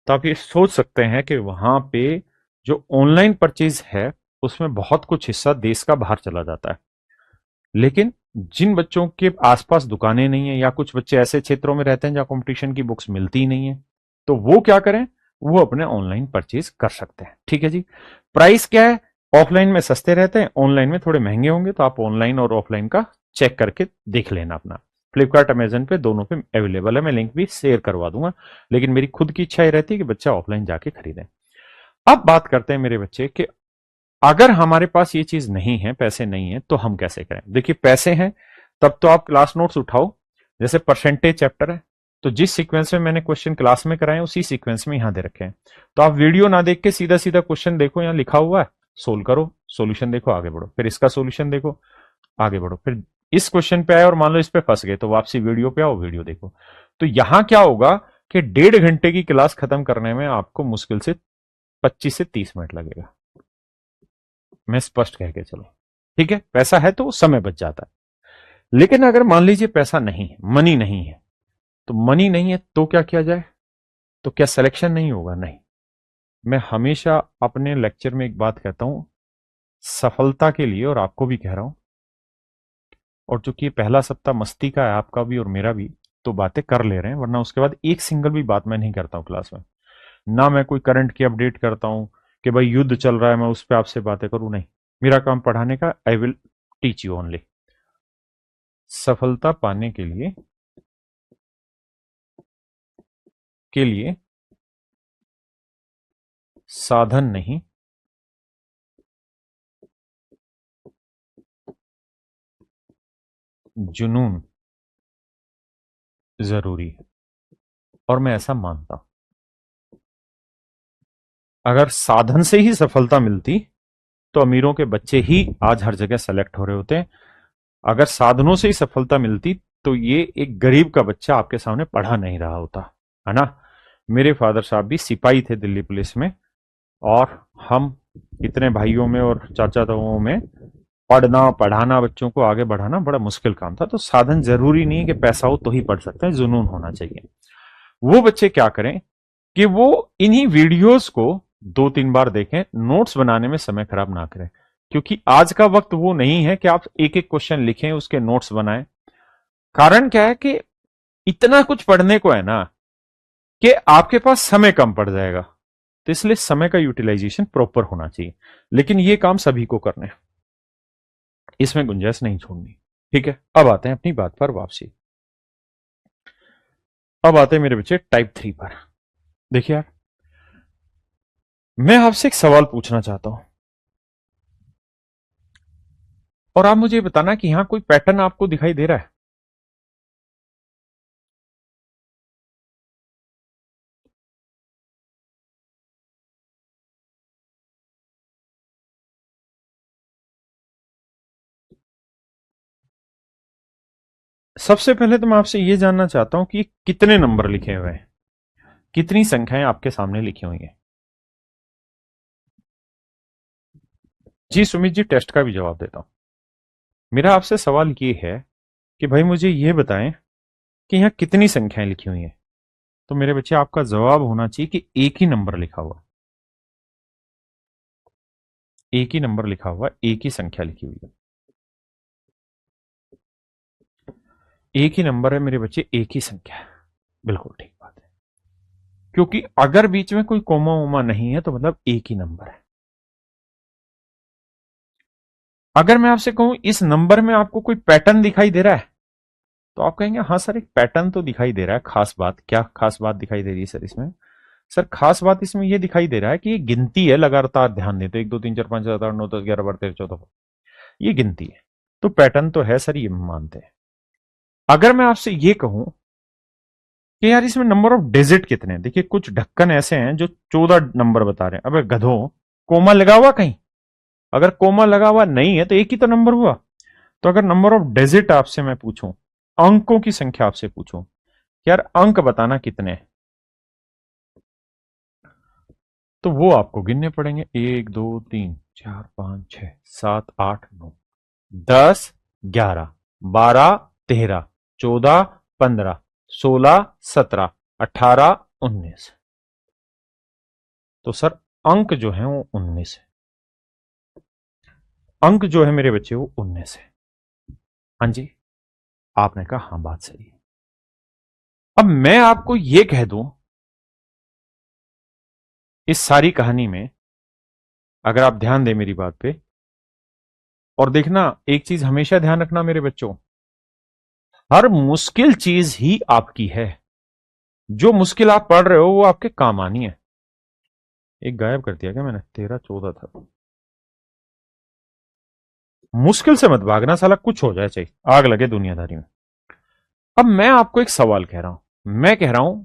तो आप ये सोच सकते हैं कि वहां पे जो ऑनलाइन परचेज है उसमें बहुत कुछ हिस्सा देश का बाहर चला जाता है। लेकिन जिन बच्चों के आसपास दुकानें नहीं है, या कुछ बच्चे ऐसे क्षेत्रों में रहते हैं जहां कंपटीशन की बुक्स मिलती ही नहीं है, तो वो क्या करें, वो अपने ऑनलाइन परचेज कर सकते हैं। ठीक है जी। प्राइस क्या है, ऑफलाइन में सस्ते रहते हैं, ऑनलाइन में थोड़े महंगे होंगे, तो आप ऑनलाइन और ऑफलाइन का चेक करके देख लेना अपना। फ्लिपकार्ट, अमेजन पे दोनों पे अवेलेबल है, मैं लिंक भी शेयर करवा दूंगा, लेकिन मेरी खुद की इच्छा ही रहती है कि बच्चा ऑफलाइन जाके खरीदे। अब बात करते हैं मेरे बच्चे कि अगर हमारे पास ये चीज नहीं है, पैसे नहीं है, तो हम कैसे करें। देखिए, पैसे हैं तब तो आप क्लास नोट्स उठाओ, जैसे परसेंटेज चैप्टर है, तो जिस सीक्वेंस में मैंने क्वेश्चन क्लास में कराए उसी सीक्वेंस में यहां दे रखे हैं। तो आप वीडियो ना देख के सीधा सीधा क्वेश्चन देखो, यहां लिखा हुआ है, सोल्व करो, सॉल्यूशन देखो, आगे बढ़ो, फिर इसका सॉल्यूशन देखो, आगे बढ़ो, फिर इस क्वेश्चन पे आए और मान लो इस पे फंस गए, तो वापसी वीडियो पे आओ, वीडियो देखो। तो यहां क्या होगा कि 1.5 घंटे की क्लास खत्म करने में आपको मुश्किल से 25 से 30 मिनट लगेगा, मैं स्पष्ट कह के चलो। ठीक है, पैसा है तो समय बच जाता है। लेकिन अगर मान लीजिए पैसा नहीं है, मनी नहीं है, तो मनी नहीं है तो क्या किया जाए, तो क्या सिलेक्शन नहीं होगा, नहीं। मैं हमेशा अपने लेक्चर में एक बात कहता हूं, सफलता के लिए, और आपको भी कह रहा हूं, और चूंकि पहला सप्ताह मस्ती का है आपका भी और मेरा भी, तो बातें कर ले रहे हैं, वरना उसके बाद एक सिंगल भी बात मैं नहीं करता हूं क्लास में। ना मैं कोई करंट की अपडेट करता हूं कि भाई युद्ध चल रहा है मैं उस पर आपसे बातें करूं, नहीं। मेरा काम पढ़ाने का, I will teach you only. सफलता पाने के लिए साधन नहीं, जुनून जरूरी है। और मैं ऐसा मानता हूं। अगर साधन से ही सफलता मिलती तो अमीरों के बच्चे ही आज हर जगह सेलेक्ट हो रहे होते। अगर साधनों से ही सफलता मिलती तो ये एक गरीब का बच्चा आपके सामने पढ़ा नहीं रहा होता, है ना। मेरे फादर साहब भी सिपाही थे दिल्ली पुलिस में, और हम इतने भाइयों में और चाचा ताऊओं में पढ़ना पढ़ाना, बच्चों को आगे बढ़ाना बड़ा मुश्किल काम था। तो साधन जरूरी नहीं है कि पैसा हो तो ही पढ़ सकते हैं, जुनून होना चाहिए। वो बच्चे क्या करें कि वो इन्हीं वीडियोस को 2-3 बार देखें, नोट्स बनाने में समय खराब ना करें। क्योंकि आज का वक्त वो नहीं है कि आप एक एक क्वेश्चन लिखें उसके नोट्स बनाएं। कारण क्या है कि इतना कुछ पढ़ने को है ना कि आपके पास समय कम पड़ जाएगा। तो इसलिए समय का यूटिलाइजेशन प्रॉपर होना चाहिए। लेकिन ये काम सभी को करने हैं, इसमें गुंजाइश नहीं छोड़नी। ठीक है, अब आते हैं अपनी बात पर वापसी। अब आते हैं मेरे बच्चे टाइप 3 पर। देखिए यार, मैं आपसे एक सवाल पूछना चाहता हूं और आप मुझे बताना कि यहां कोई पैटर्न आपको दिखाई दे रहा है। सबसे पहले तो मैं आपसे यह जानना चाहता हूं कि कितने नंबर लिखे हुए हैं, कितनी संख्याएं आपके सामने लिखी हुई हैं। जी सुमित जी, टेस्ट का भी जवाब देता हूं। मेरा आपसे सवाल ये है कि भाई मुझे यह बताएं कि यहां कितनी संख्याएं लिखी हुई हैं। तो मेरे बच्चे आपका जवाब होना चाहिए कि एक ही नंबर लिखा हुआ, एक ही नंबर लिखा हुआ, एक ही संख्या लिखी हुई है। एक ही नंबर है मेरे बच्चे, एक ही संख्या है। बिल्कुल ठीक बात है। क्योंकि अगर बीच में कोई कोमा वोमा नहीं है तो मतलब एक ही नंबर है। अगर मैं आपसे कहूं इस नंबर में आपको कोई पैटर्न दिखाई दे रहा है, तो आप कहेंगे हाँ सर एक पैटर्न तो दिखाई दे रहा है। खास बात क्या, खास बात दिखाई दे रही है सर इसमें? सर खास बात इसमें यह दिखाई दे रहा है कि ये गिनती है लगातार। ध्यान देते 1 2 3 4 5 7 8 9 10 11 12 13 14, ये गिनती है। तो पैटर्न तो है सर, ये मानते हैं। अगर मैं आपसे ये कहूं कि यार इसमें नंबर ऑफ डिजिट कितने हैं, देखिए कुछ ढक्कन ऐसे हैं जो 14 नंबर बता रहे हैं। अबे गधो, कोमा लगा हुआ कहीं? अगर कोमा लगा हुआ नहीं है तो एक ही तो नंबर हुआ। तो अगर नंबर ऑफ डिजिट आपसे मैं पूछूं, अंकों की संख्या आपसे पूछूं, यार अंक बताना कितने हैं, तो वो आपको गिनने पड़ेंगे। 1 2 3 4 5 6 7 8 9 10 11 12 13 14 15 16 17 18 19। तो सर अंक जो है वो 19 है। अंक जो है मेरे बच्चे वो 19 है। हाँ जी, आपने कहा हाँ बात सही है। अब मैं आपको यह कह दूं, इस सारी कहानी में अगर आप ध्यान दें मेरी बात पे, और देखना एक चीज हमेशा ध्यान रखना मेरे बच्चों, हर मुश्किल चीज ही आपकी है। जो मुश्किल आप पढ़ रहे हो वो आपके काम आनी है। एक गायब कर दिया क्या मैंने? 13 14 था। मुश्किल से मत भागना साला, कुछ हो जाए चाहिए, आग लगे दुनियादारी में। अब मैं आपको एक सवाल कह रहा हूं, मैं कह रहा हूं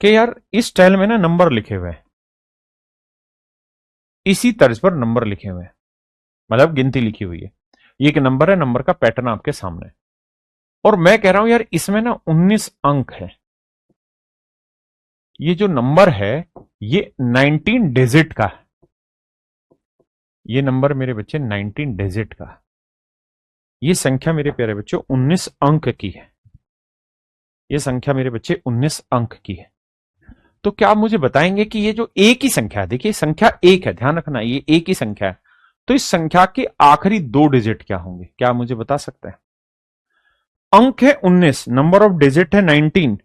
कि यार इस स्टाइल में ना नंबर लिखे हुए हैं, इसी तर्ज पर नंबर लिखे हुए हैं, मतलब गिनती लिखी हुई है। ये एक नंबर है, नंबर का पैटर्न आपके सामने है। और मैं कह रहा हूं यार इसमें ना 19 अंक है। ये जो नंबर है ये 19 डिजिट का है। ये नंबर मेरे बच्चे 19 डिजिट का है। ये संख्या मेरे प्यारे बच्चों 19 अंक की है। ये संख्या मेरे बच्चे 19 अंक की है। तो क्या आप मुझे बताएंगे कि ये जो एक ही संख्या है, देखिए संख्या एक है, ध्यान रखना ये एक ही संख्या है, तो इस संख्या के आखिरी 2 डिजिट क्या होंगे? क्या आप मुझे बता सकते हैं? अंक है 19, नंबर ऑफ डिजिट है 19,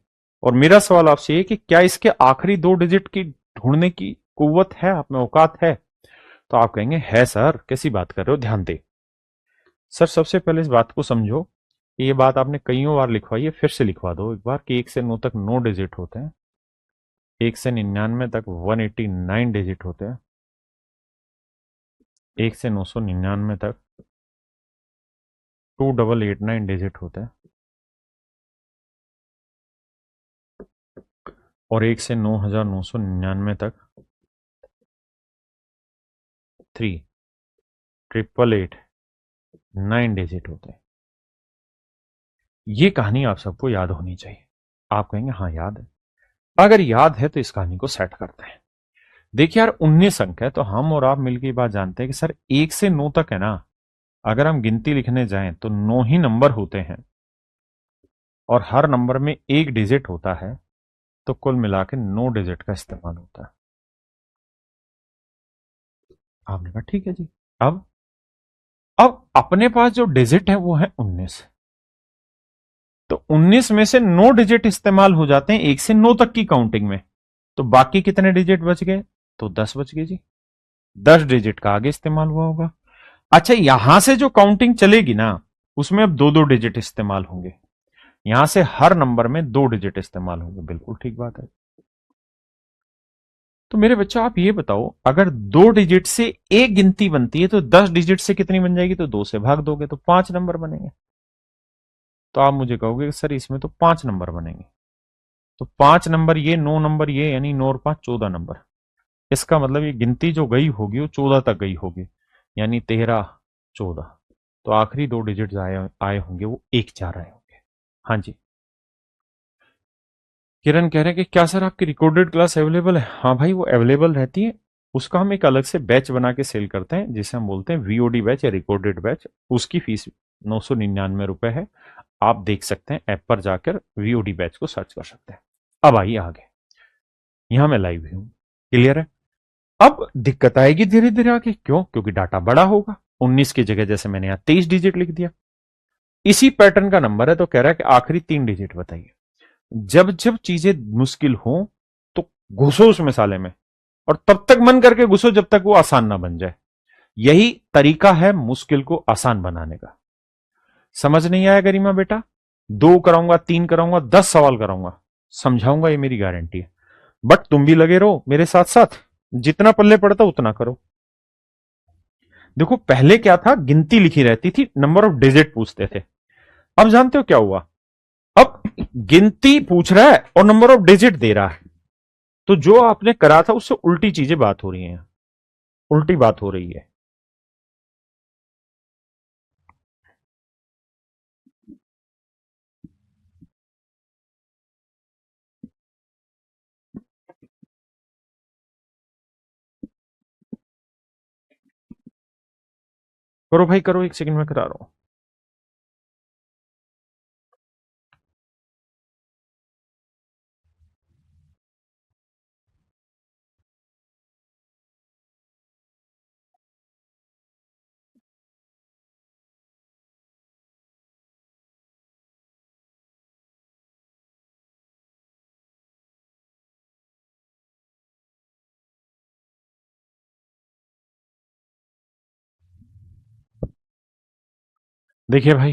और मेरा सवाल आपसे ये कि क्या इसके आखिरी 2 डिजिट की ढूंढने की कुव्वत है, आप में औकात है? तो आप कहेंगे है सर, कैसी बात कर रहे हो, ध्यान दे। सर सबसे पहले इस बात को समझो कि ये बात आपने कईयों बार लिखवाई है, फिर से लिखवा दो एक बार कि 1 से 9 तक 9 डिजिट होते हैं, 1 से 99 तक 189 डिजिट होते हैं, 1 से 999 तक 2889 डिजिट होते हैं, और 1 से 9999 तक 3889 डिजिट होते हैं। ये कहानी आप सबको याद होनी चाहिए। आप कहेंगे हाँ याद है। अगर याद है तो इस कहानी को सेट करते हैं। देखिए यार, 19 अंक है, तो हम और आप मिलकर ये बात जानते हैं कि सर 1 से 9 तक है ना, अगर हम गिनती लिखने जाएं तो 9 ही नंबर होते हैं और हर नंबर में एक डिजिट होता है, तो कुल मिला के 9 डिजिट का इस्तेमाल होता है। आपने कहा ठीक है जी। अब अपने पास जो डिजिट है वो है 19, तो 19 में से 9 डिजिट इस्तेमाल हो जाते हैं 1 से 9 तक की काउंटिंग में, तो बाकी कितने डिजिट बच गए? तो 10 बच गए जी। 10 डिजिट का आगे इस्तेमाल हुआ होगा। अच्छा, यहां से जो काउंटिंग चलेगी ना, उसमें अब दो दो डिजिट इस्तेमाल होंगे। यहां से हर नंबर में 2 डिजिट इस्तेमाल होंगे। बिल्कुल ठीक बात है। तो मेरे बच्चों आप ये बताओ, अगर 2 डिजिट से एक गिनती बनती है तो 10 डिजिट से कितनी बन जाएगी? तो 2 से भाग दोगे तो 5 नंबर बनेंगे। तो आप मुझे कहोगे सर इसमें तो 5 नंबर बनेंगे। तो 5 नंबर ये, 9 नंबर ये, यानी 9 और 5 14 नंबर। इसका मतलब ये गिनती जो गई होगी वो 14 तक गई होगी, यानी 13 14। तो आखिरी 2 डिजिट आए आए होंगे वो 1 4 आए होंगे। हाँ जी। किरण कह रहे हैं कि क्या सर आपकी रिकॉर्डेड क्लास अवेलेबल है? हाँ भाई, वो अवेलेबल रहती है। उसका हम एक अलग से बैच बना के सेल करते हैं, जिसे हम बोलते हैं वीओडी बैच या रिकॉर्डेड बैच। उसकी फीस 999 रुपए है। आप देख सकते हैं, ऐप पर जाकर वीओडी बैच को सर्च कर सकते हैं। अब आइए आगे। यहां मैं लाइव हूं, क्लियर है। अब दिक्कत आएगी धीरे धीरे आगे, क्यों? क्योंकि डाटा बड़ा होगा। 19 की जगह जैसे मैंने यहां 23 डिजिट लिख दिया। इसी पैटर्न का नंबर है, तो कह रहा है कि आखिरी 3 डिजिट बताइए। जब जब चीजें मुश्किल हो तो घुसो उस मसाले में, और तब तक मन करके घुसो जब तक वो आसान ना बन जाए। यही तरीका है मुश्किल को आसान बनाने का। समझ नहीं आया गरिमा बेटा? 2 कराऊंगा, 3 कराऊंगा, 10 सवाल कराऊंगा, समझाऊंगा, ये मेरी गारंटी है। बट तुम भी लगे रहो मेरे साथ साथ, जितना पल्ले पड़ता उतना करो। देखो पहले क्या था, गिनती लिखी रहती थी, नंबर ऑफ डिजिट पूछते थे। अब जानते हो क्या हुआ? अब गिनती पूछ रहा है और नंबर ऑफ डिजिट दे रहा है। तो जो आपने करा था उससे उल्टी चीजें बात हो रही हैं, उल्टी बात हो रही है। करो भाई करो, 1 सेकंड में करा रहा हूं। देखिए भाई,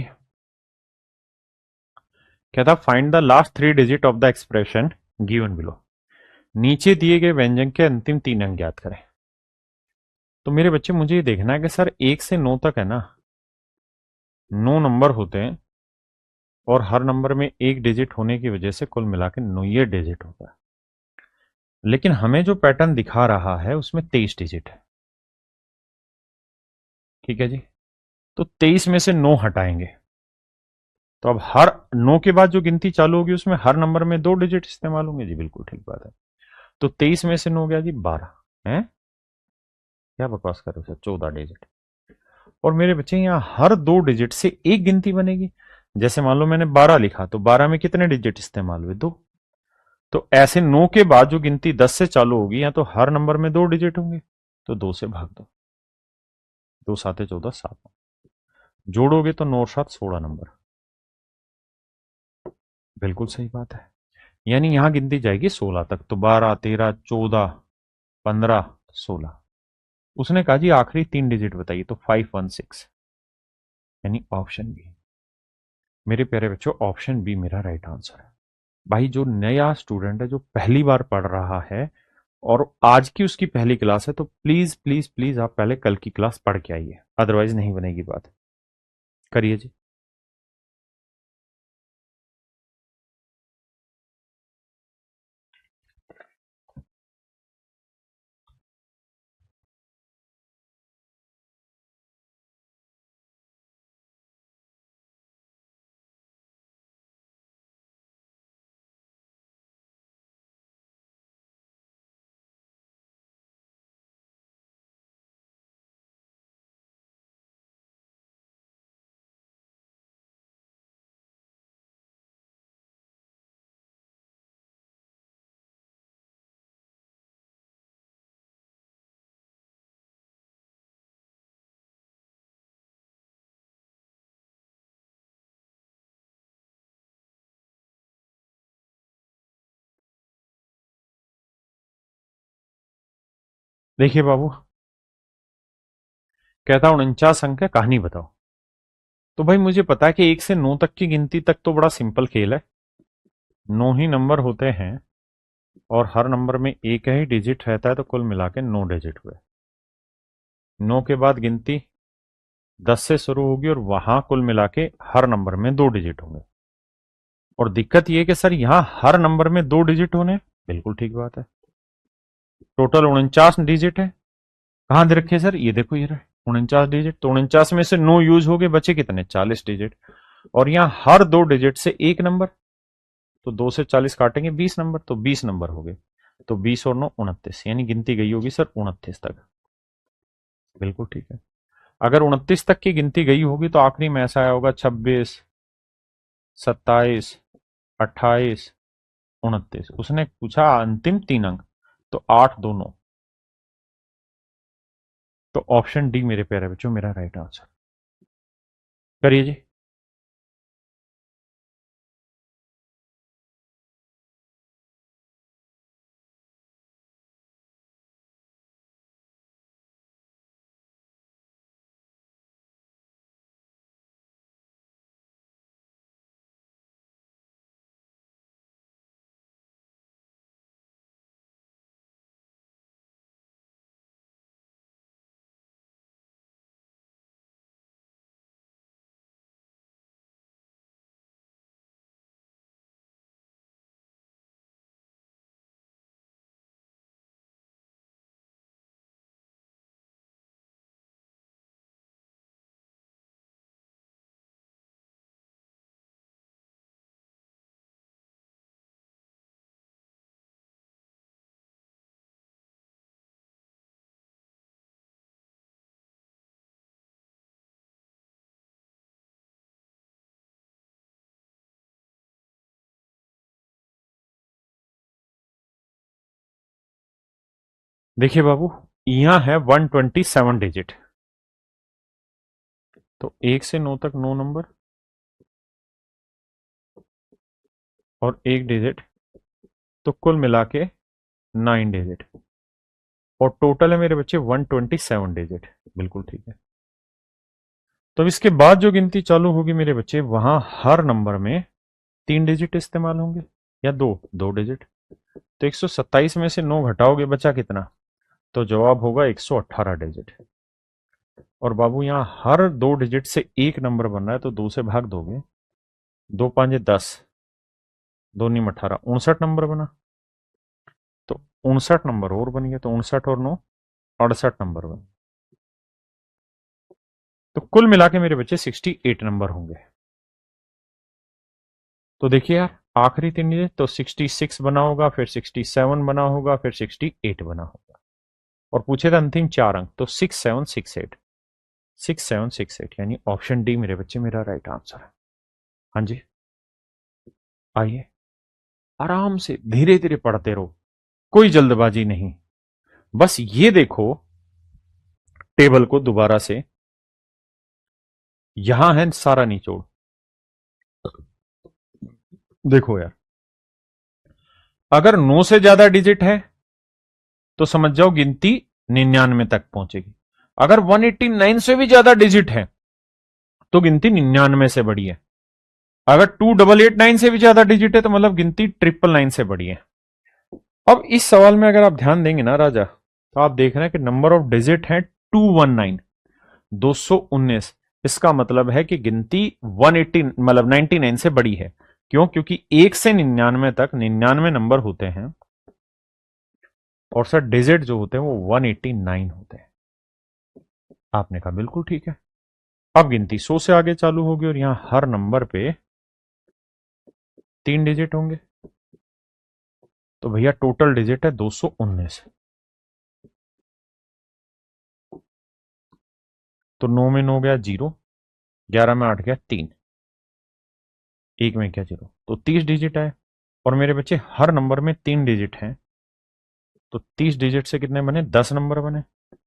कहता find the last 3 digit of the expression given below. नीचे दिए गए व्यंजन के अंतिम 3 अंक ज्ञात करें। तो मेरे बच्चे मुझे ये देखना है कि सर 1 से 9 तक है ना, 9 नंबर होते हैं, और हर नंबर में एक डिजिट होने की वजह से कुल मिला के 9 ये डिजिट होता है। लेकिन हमें जो पैटर्न दिखा रहा है उसमें 23 डिजिट है। ठीक है जी। तो 23 में से 9 हटाएंगे, तो अब हर 9 के बाद जो गिनती चालू होगी उसमें हर नंबर में 2 डिजिट इस्तेमाल होंगे जी। बिल्कुल ठीक बात है। तो 23 में से 9 गया जी 12 है। क्या बकवास कर रहे हो सर, 14 डिजिट। और मेरे बच्चे यहाँ हर 2 डिजिट से एक गिनती बनेगी। जैसे मान लो मैंने 12 लिखा, तो 12 में कितने डिजिट इस्तेमाल हुए? 2। तो ऐसे 9 के बाद जो गिनती 10 से चालू होगी, या तो हर नंबर में 2 डिजिट होंगे, तो 2 से भाग दो। 2 साते 14, 7। जोड़ोगे तो 9 और 7 16 नंबर। बिल्कुल सही बात है। यानी यहां गिनती जाएगी 16 तक, तो 12 13 14, 15, 16। उसने कहा जी आखिरी 3 डिजिट बताइए, तो 516, यानी ऑप्शन बी। मेरे प्यारे बच्चों, ऑप्शन बी मेरा राइट आंसर है। भाई जो नया स्टूडेंट है, जो पहली बार पढ़ रहा है और आज की उसकी पहली क्लास है, तो प्लीज प्लीज प्लीज आप पहले कल की क्लास पढ़ के आइए, अदरवाइज नहीं बनेगी बात। करिए जी। देखिए बाबू, कहता 49 अंक है, कहानी बताओ। तो भाई मुझे पता है कि 1 से 9 तक की गिनती तक तो बड़ा सिंपल खेल है। 9 ही नंबर होते हैं और हर नंबर में एक ही डिजिट रहता है, तो कुल मिला के 9 डिजिट हुए। 9 के बाद गिनती 10 से शुरू होगी और वहां कुल मिला के हर नंबर में 2 डिजिट होंगे। और दिक्कत यह कि सर यहां हर नंबर में 2 डिजिट होने, बिल्कुल ठीक बात है। टोटल 49 डिजिट है। कहां दे रखे सर, ये देखो ये रहे 49 डिजिट। तो 49 में से 9 यूज हो गए, बचे कितने, 40 डिजिट। और यहाँ हर 2 डिजिट से एक नंबर, तो 2 से 40 काटेंगे, 20 नंबर, तो 20 नंबर हो गए। तो 20 और 9 29, यानी गिनती गई होगी सर 29 तक। बिल्कुल ठीक है। अगर 29 तक की गिनती गई होगी तो आखिरी में ऐसा आया होगा 26, 27, 28, 29। उसने पूछा अंतिम 3 अंक, तो 8 2 9। तो ऑप्शन डी मेरे प्यारे बच्चों मेरा राइट आंसर। करिए जी। देखिए बाबू, यहां है 127 डिजिट। तो 1 से 9 तक 9 नंबर और एक डिजिट, तो कुल मिला के 9 डिजिट। और टोटल है मेरे बच्चे 127 डिजिट। बिल्कुल ठीक है। तो इसके बाद जो गिनती चालू होगी मेरे बच्चे, वहां हर नंबर में 3 डिजिट इस्तेमाल होंगे, या 2 2 डिजिट। तो 127 में से 9 घटाओगे, बचा कितना, तो जवाब होगा 118 डिजिट। और बाबू यहाँ हर 2 डिजिट से एक नंबर बन रहा है, तो 2 से भाग दोगे, 2 5 10, 2 9 18, 59 नंबर बना। तो 59 नंबर और बन गया, तो 59 और 9 68 नंबर बने। तो कुल मिला के मेरे बच्चे 68 नंबर होंगे। तो देखिए यार, आखिरी 3 डिजिट तो 66 बना होगा, फिर 67 बना होगा, फिर 68 बना होगा। और पूछे थे अंतिम 4 अंक, तो 6768, 6768, यानी ऑप्शन डी मेरे बच्चे मेरा राइट आंसर है। हाँ जी। आइए, आराम से धीरे धीरे पढ़ते रहो, कोई जल्दबाजी नहीं। बस ये देखो टेबल को दोबारा से, यहां है सारा निचोड़। देखो यार, अगर 9 से ज्यादा डिजिट है तो समझ जाओ गिनती 99 तक पहुंचेगी। अगर 189 से भी ज्यादा डिजिट है तो गिनती 99 से बड़ी है। अगर 2889 से भी ज्यादा डिजिट है तो मतलब गिनती 999 से बड़ी है। अब इस सवाल में अगर आप ध्यान देंगे ना राजा, तो आप देख रहे हैं कि नंबर ऑफ डिजिट है 219, 219। इसका मतलब है कि गिनती 180 मतलब 99 से बड़ी है। क्यों? क्योंकि 1 से 99 तक 99 नंबर होते हैं और सर डिजिट जो होते हैं वो 189 होते हैं। आपने कहा बिल्कुल ठीक है। अब गिनती 100 से आगे चालू होगी और यहां हर नंबर पे 3 डिजिट होंगे। तो भैया टोटल डिजिट है 219। तो 9 में 9 गया 0, 11 में 8 गया 3, 1 में क्या 0, तो 30 डिजिट है। और मेरे बच्चे हर नंबर में 3 डिजिट हैं, तो 30 डिजिट से कितने बने? 10 नंबर बने।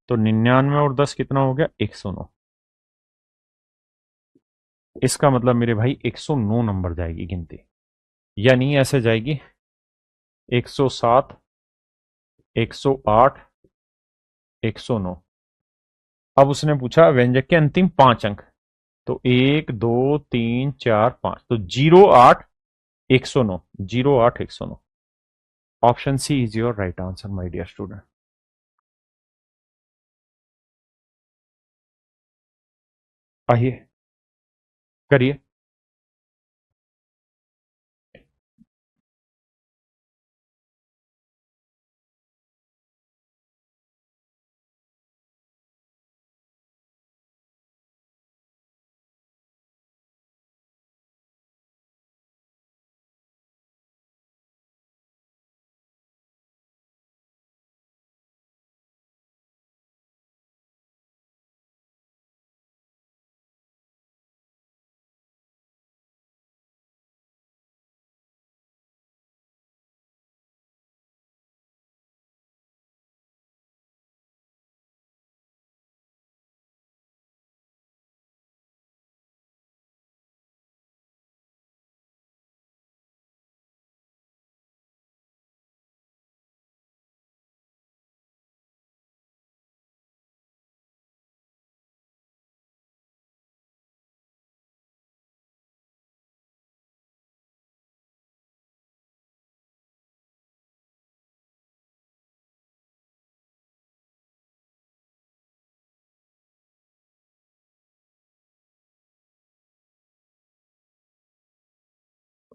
तो 99 और 10 कितना हो गया? 109। इसका मतलब मेरे भाई 109 नंबर जाएगी गिनती, यानी ऐसे जाएगी 107, 108, 109। अब उसने पूछा व्यंजक के अंतिम 5 अंक, तो 1 2 3 4 5, तो 08 109, 08 109। Option C is your right answer my dear student. आइए करिए।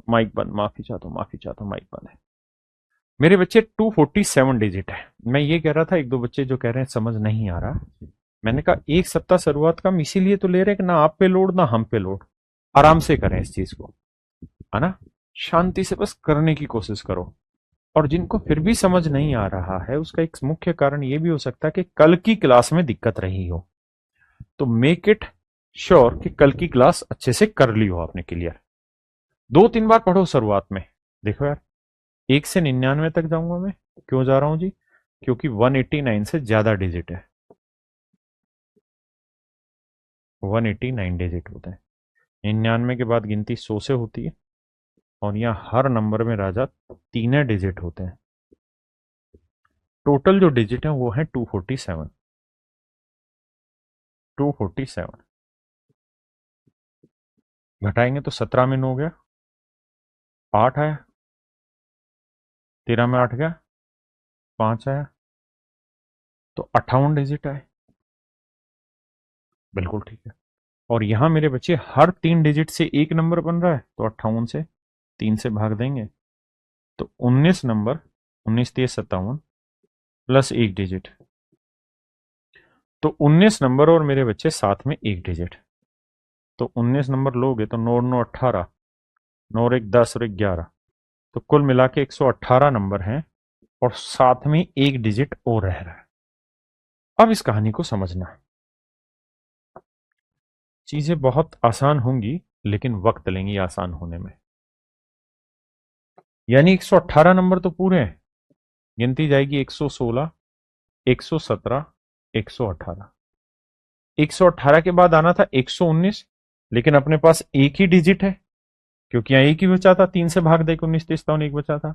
माइक बंद, माफी चाहता हूँ, माफी चाहता हूँ, माइक बंद है। मेरे बच्चे 247 डिजिट है। मैं ये कह रहा था, एक दो बच्चे जो कह रहे हैं समझ नहीं आ रहा, मैंने कहा एक सप्ताह शुरुआत का हम इसीलिए तो ले रहे हैं कि ना आप पे लोड ना हम पे लोड, आराम से करें इस चीज को, है ना। शांति से बस करने की कोशिश करो। और जिनको फिर भी समझ नहीं आ रहा है उसका एक मुख्य कारण ये भी हो सकता है कि कल की क्लास में दिक्कत रही हो, तो मेक इट श्योर कि कल की क्लास अच्छे से कर ली हो आपने क्लियर। 2 3 बार पढ़ो शुरुआत में। देखो यार, 1 से 99 तक जाऊंगा मैं, क्यों जा रहा हूं जी? क्योंकि 189 से ज्यादा डिजिट है, 189 डिजिट होते हैं। 99 के बाद गिनती 100 से होती है और यहाँ हर नंबर में राजा 3 डिजिट होते हैं। टोटल जो डिजिट है वो है 247, 247 घटाएंगे तो 17 में 9 गया, 8 आया, 13 में 8 गया, 5 आया, तो 58 डिजिट आए। बिल्कुल ठीक है। और यहां मेरे बच्चे हर 3 डिजिट से एक नंबर बन रहा है, तो 58 से 3 से भाग देंगे तो 19 नंबर, 19 3 57 प्लस 1 डिजिट, तो 19 नंबर और मेरे बच्चे साथ में 1 डिजिट। तो 19 नंबर लोगे तो 9 9 18, 9 और 1 10 और 1 11, तो कुल मिला के 118 नंबर हैं और साथ में 1 डिजिट और रह रहा है। अब इस कहानी को समझना, चीजें बहुत आसान होंगी लेकिन वक्त लेंगी आसान होने में। यानी 118 नंबर तो पूरे हैं, गिनती जाएगी 116, 117, 118। 118 के बाद आना था 119, लेकिन अपने पास एक ही डिजिट है क्योंकि यहाँ एक ही बचा था, 3 से भाग दे 19 3 57 एक बचा था,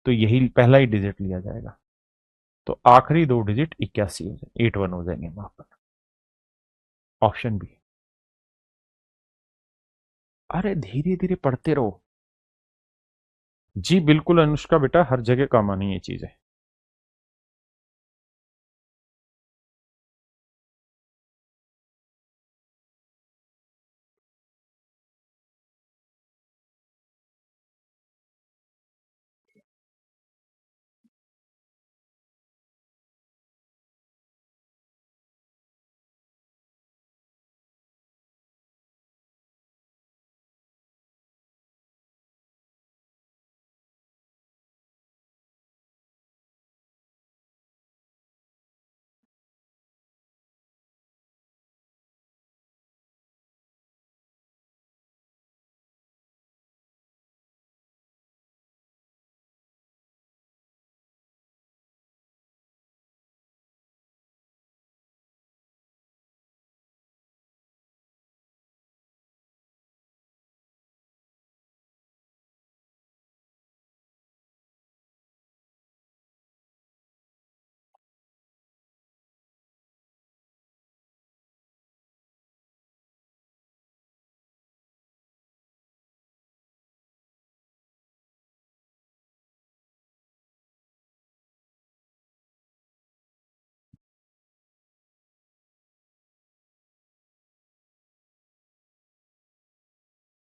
तो यही पहला ही डिजिट लिया जाएगा। तो आखिरी दो डिजिट 81 हो जाए, 81 हो जाएंगे वहां पर। Option B. अरे धीरे धीरे पढ़ते रहो। जी बिल्कुल अनुष्का बेटा, हर जगह काम आनी ये चीज है।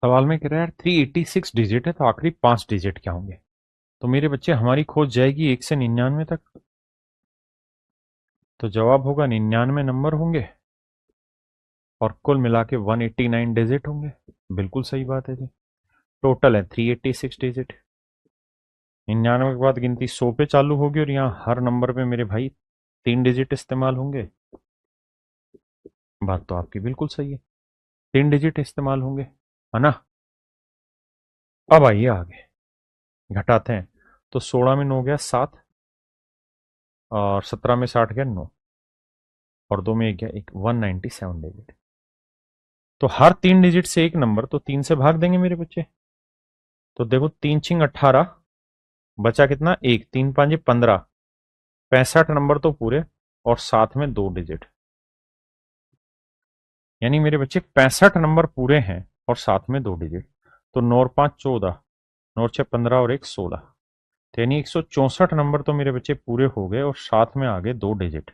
सवाल में कह रहा है यार 386 डिजिट है, तो आखिरी 5 डिजिट क्या होंगे? तो मेरे बच्चे हमारी खोज जाएगी 1 से 99 तक। तो जवाब होगा 99 नंबर होंगे और कुल मिला के 189 डिजिट होंगे। बिल्कुल सही बात है जी। टोटल है 386 डिजिट। 99 के बाद गिनती 100 पे चालू होगी और यहाँ हर नंबर पे मेरे भाई 3 डिजिट इस्तेमाल होंगे। बात तो आपकी बिल्कुल सही है, 3 डिजिट इस्तेमाल होंगे, है ना। अब आइए आगे घटाते हैं। तो 16 में 9 गया 7, और 17 में 60 गया 9, और 2 में 1 गया 1, 197 डिजिट। तो हर 3 डिजिट से एक नंबर, तो 3 से भाग देंगे मेरे बच्चे। तो देखो 3 × 6 = 18, बचा कितना? एक, 3 × 5 = 15, 65 नंबर तो पूरे, और साथ में 2 डिजिट। यानी मेरे बच्चे 65 नंबर पूरे हैं और साथ में 2 डिजिट। तो 9 और 5 14, 9 और 6 15 और 1 16। तो यानी 164 नंबर तो मेरे बच्चे पूरे हो गए और साथ में आ गए 2 डिजिट।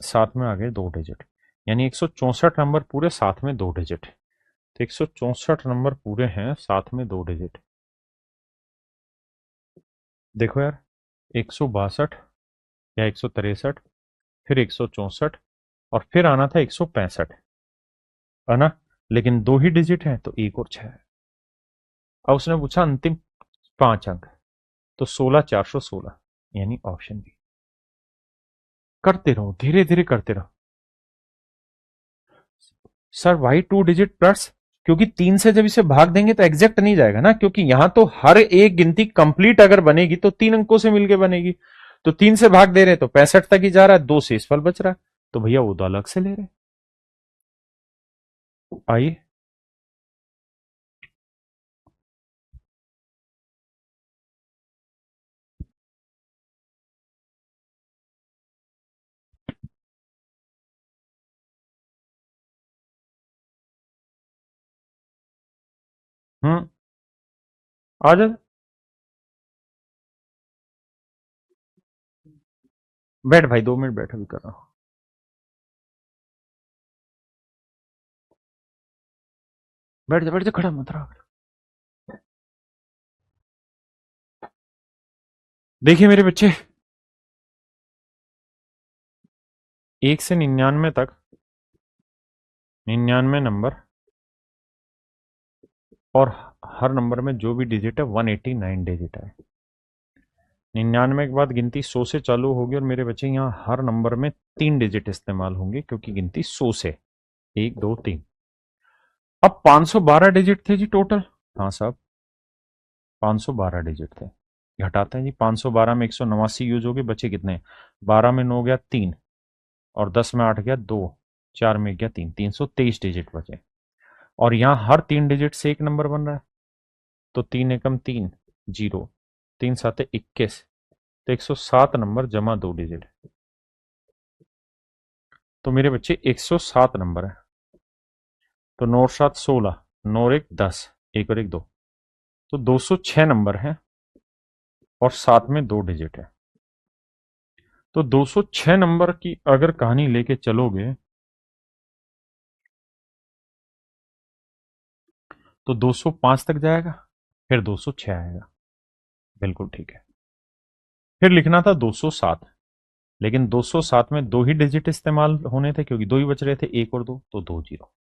साथ में आ गए 2 डिजिट, यानी 164 नंबर पूरे, साथ में 2 डिजिट। तो 164 नंबर पूरे हैं, साथ में 2 डिजिट। देखो यार, 162 या 163, फिर 164, और फिर आना था 165, है ना। लेकिन 2 ही डिजिट हैं, तो 1 और 6 है। अब उसने पूछा अंतिम 5 अंक, तो 16 416, यानी ऑप्शन बी। करते रहो, धीरे धीरे करते रहो। सर वाई 2 डिजिट प्लस, क्योंकि 3 से जब इसे भाग देंगे तो एग्जैक्ट नहीं जाएगा ना, क्योंकि यहां तो हर एक गिनती कंप्लीट अगर बनेगी तो 3 अंकों से मिलकर बनेगी। तो 3 से भाग दे रहे तो 65 तक ही जा रहा है, 2 से इस फल बच रहा है, तो भैया वो तो अलग से ले रहे। आइए। आ जा, बैठ भाई, 2 मिनट बैठ, अभी कर रहा हूँ। बैठ जा बैठ जा, खड़ा मत रहा। देखिए मेरे बच्चे, 1 से 99 तक 99 नंबर, और हर नंबर में जो भी डिजिट है 189 डिजिट है। 99 के बाद गिनती 100 से चालू होगी और मेरे बच्चे यहाँ हर नंबर में 3 डिजिट इस्तेमाल होंगे, क्योंकि गिनती 100 से 1 2 3। अब 512 डिजिट थे जी टोटल। हाँ साहब, 512 डिजिट थे। घटाते हैं जी, 512 में 189 यूज हो गए, बचे कितने? 12 में 9 गया 3, और 10 में 8 गया 2, 4 में गया 3, 323 डिजिट बचे। और यहाँ हर 3 डिजिट से एक नंबर बन रहा है। तो 3 एकम 3, 0, 3 7 21, तो 107 नंबर जमा 2 डिजिट। तो मेरे बच्चे 107 नंबर है। तो 9 और 7 16, 9 और 1 10, 1 और 1 2। तो 206 नंबर है और साथ में 2 डिजिट है। तो 206 नंबर की अगर कहानी लेके चलोगे तो 205 तक जाएगा, फिर 206 आएगा। बिल्कुल ठीक है। फिर लिखना था 207, लेकिन 207 में 2 ही डिजिट इस्तेमाल होने थे क्योंकि 2 ही बच रहे थे, 1 और 2, तो 2 जीरो।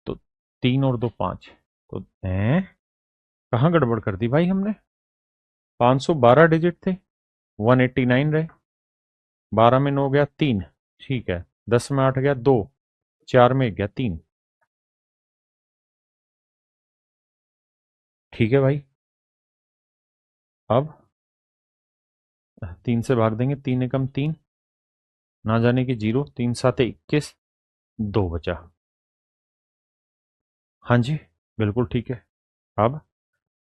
तो 3 और 2 5। तो कहाँ गड़बड़ कर दी भाई हमने? 512 डिजिट थे, 189 रहे। 12 में 9 गया 3, ठीक है। 10 में 8 गया 2, 4 में 1 गया 3, ठीक है भाई। अब 3 से भाग देंगे, 3 एकम 3, ना जाने की 0, 3 7 21, 2 बचा। हाँ जी, बिल्कुल ठीक है। अब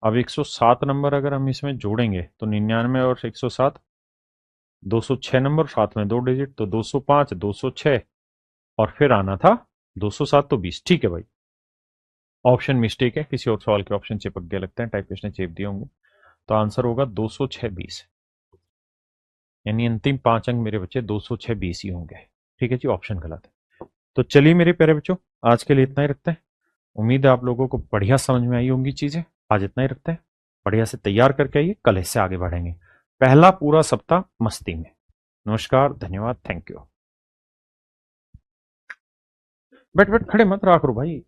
107 नंबर अगर हम इसमें जोड़ेंगे तो 99 और 107, 206 नंबर, साथ में 2 डिजिट, तो 205 206, और फिर आना था 207, तो 20। ठीक है भाई, ऑप्शन मिस्टेक है, किसी और सवाल के ऑप्शन चिपक गए लगते हैं, टाइपिस्ट ने चेप दिए होंगे। तो आंसर होगा 206 20, यानी अंतिम 5 अंक मेरे बच्चे 206 20 ही होंगे। ठीक है जी, ऑप्शन गलत है। तो चलिए मेरे प्यारे बच्चों, आज के लिए इतना ही रखते हैं। उम्मीद है आप लोगों को बढ़िया समझ में आई होंगी चीजें। आज इतना ही रखते हैं, बढ़िया से तैयार करके आइए, कल इससे आगे बढ़ेंगे। पहला पूरा सप्ताह मस्ती में। नमस्कार, धन्यवाद, थैंक यू। बैठ बैठ, खड़े मत रहा करो भाई।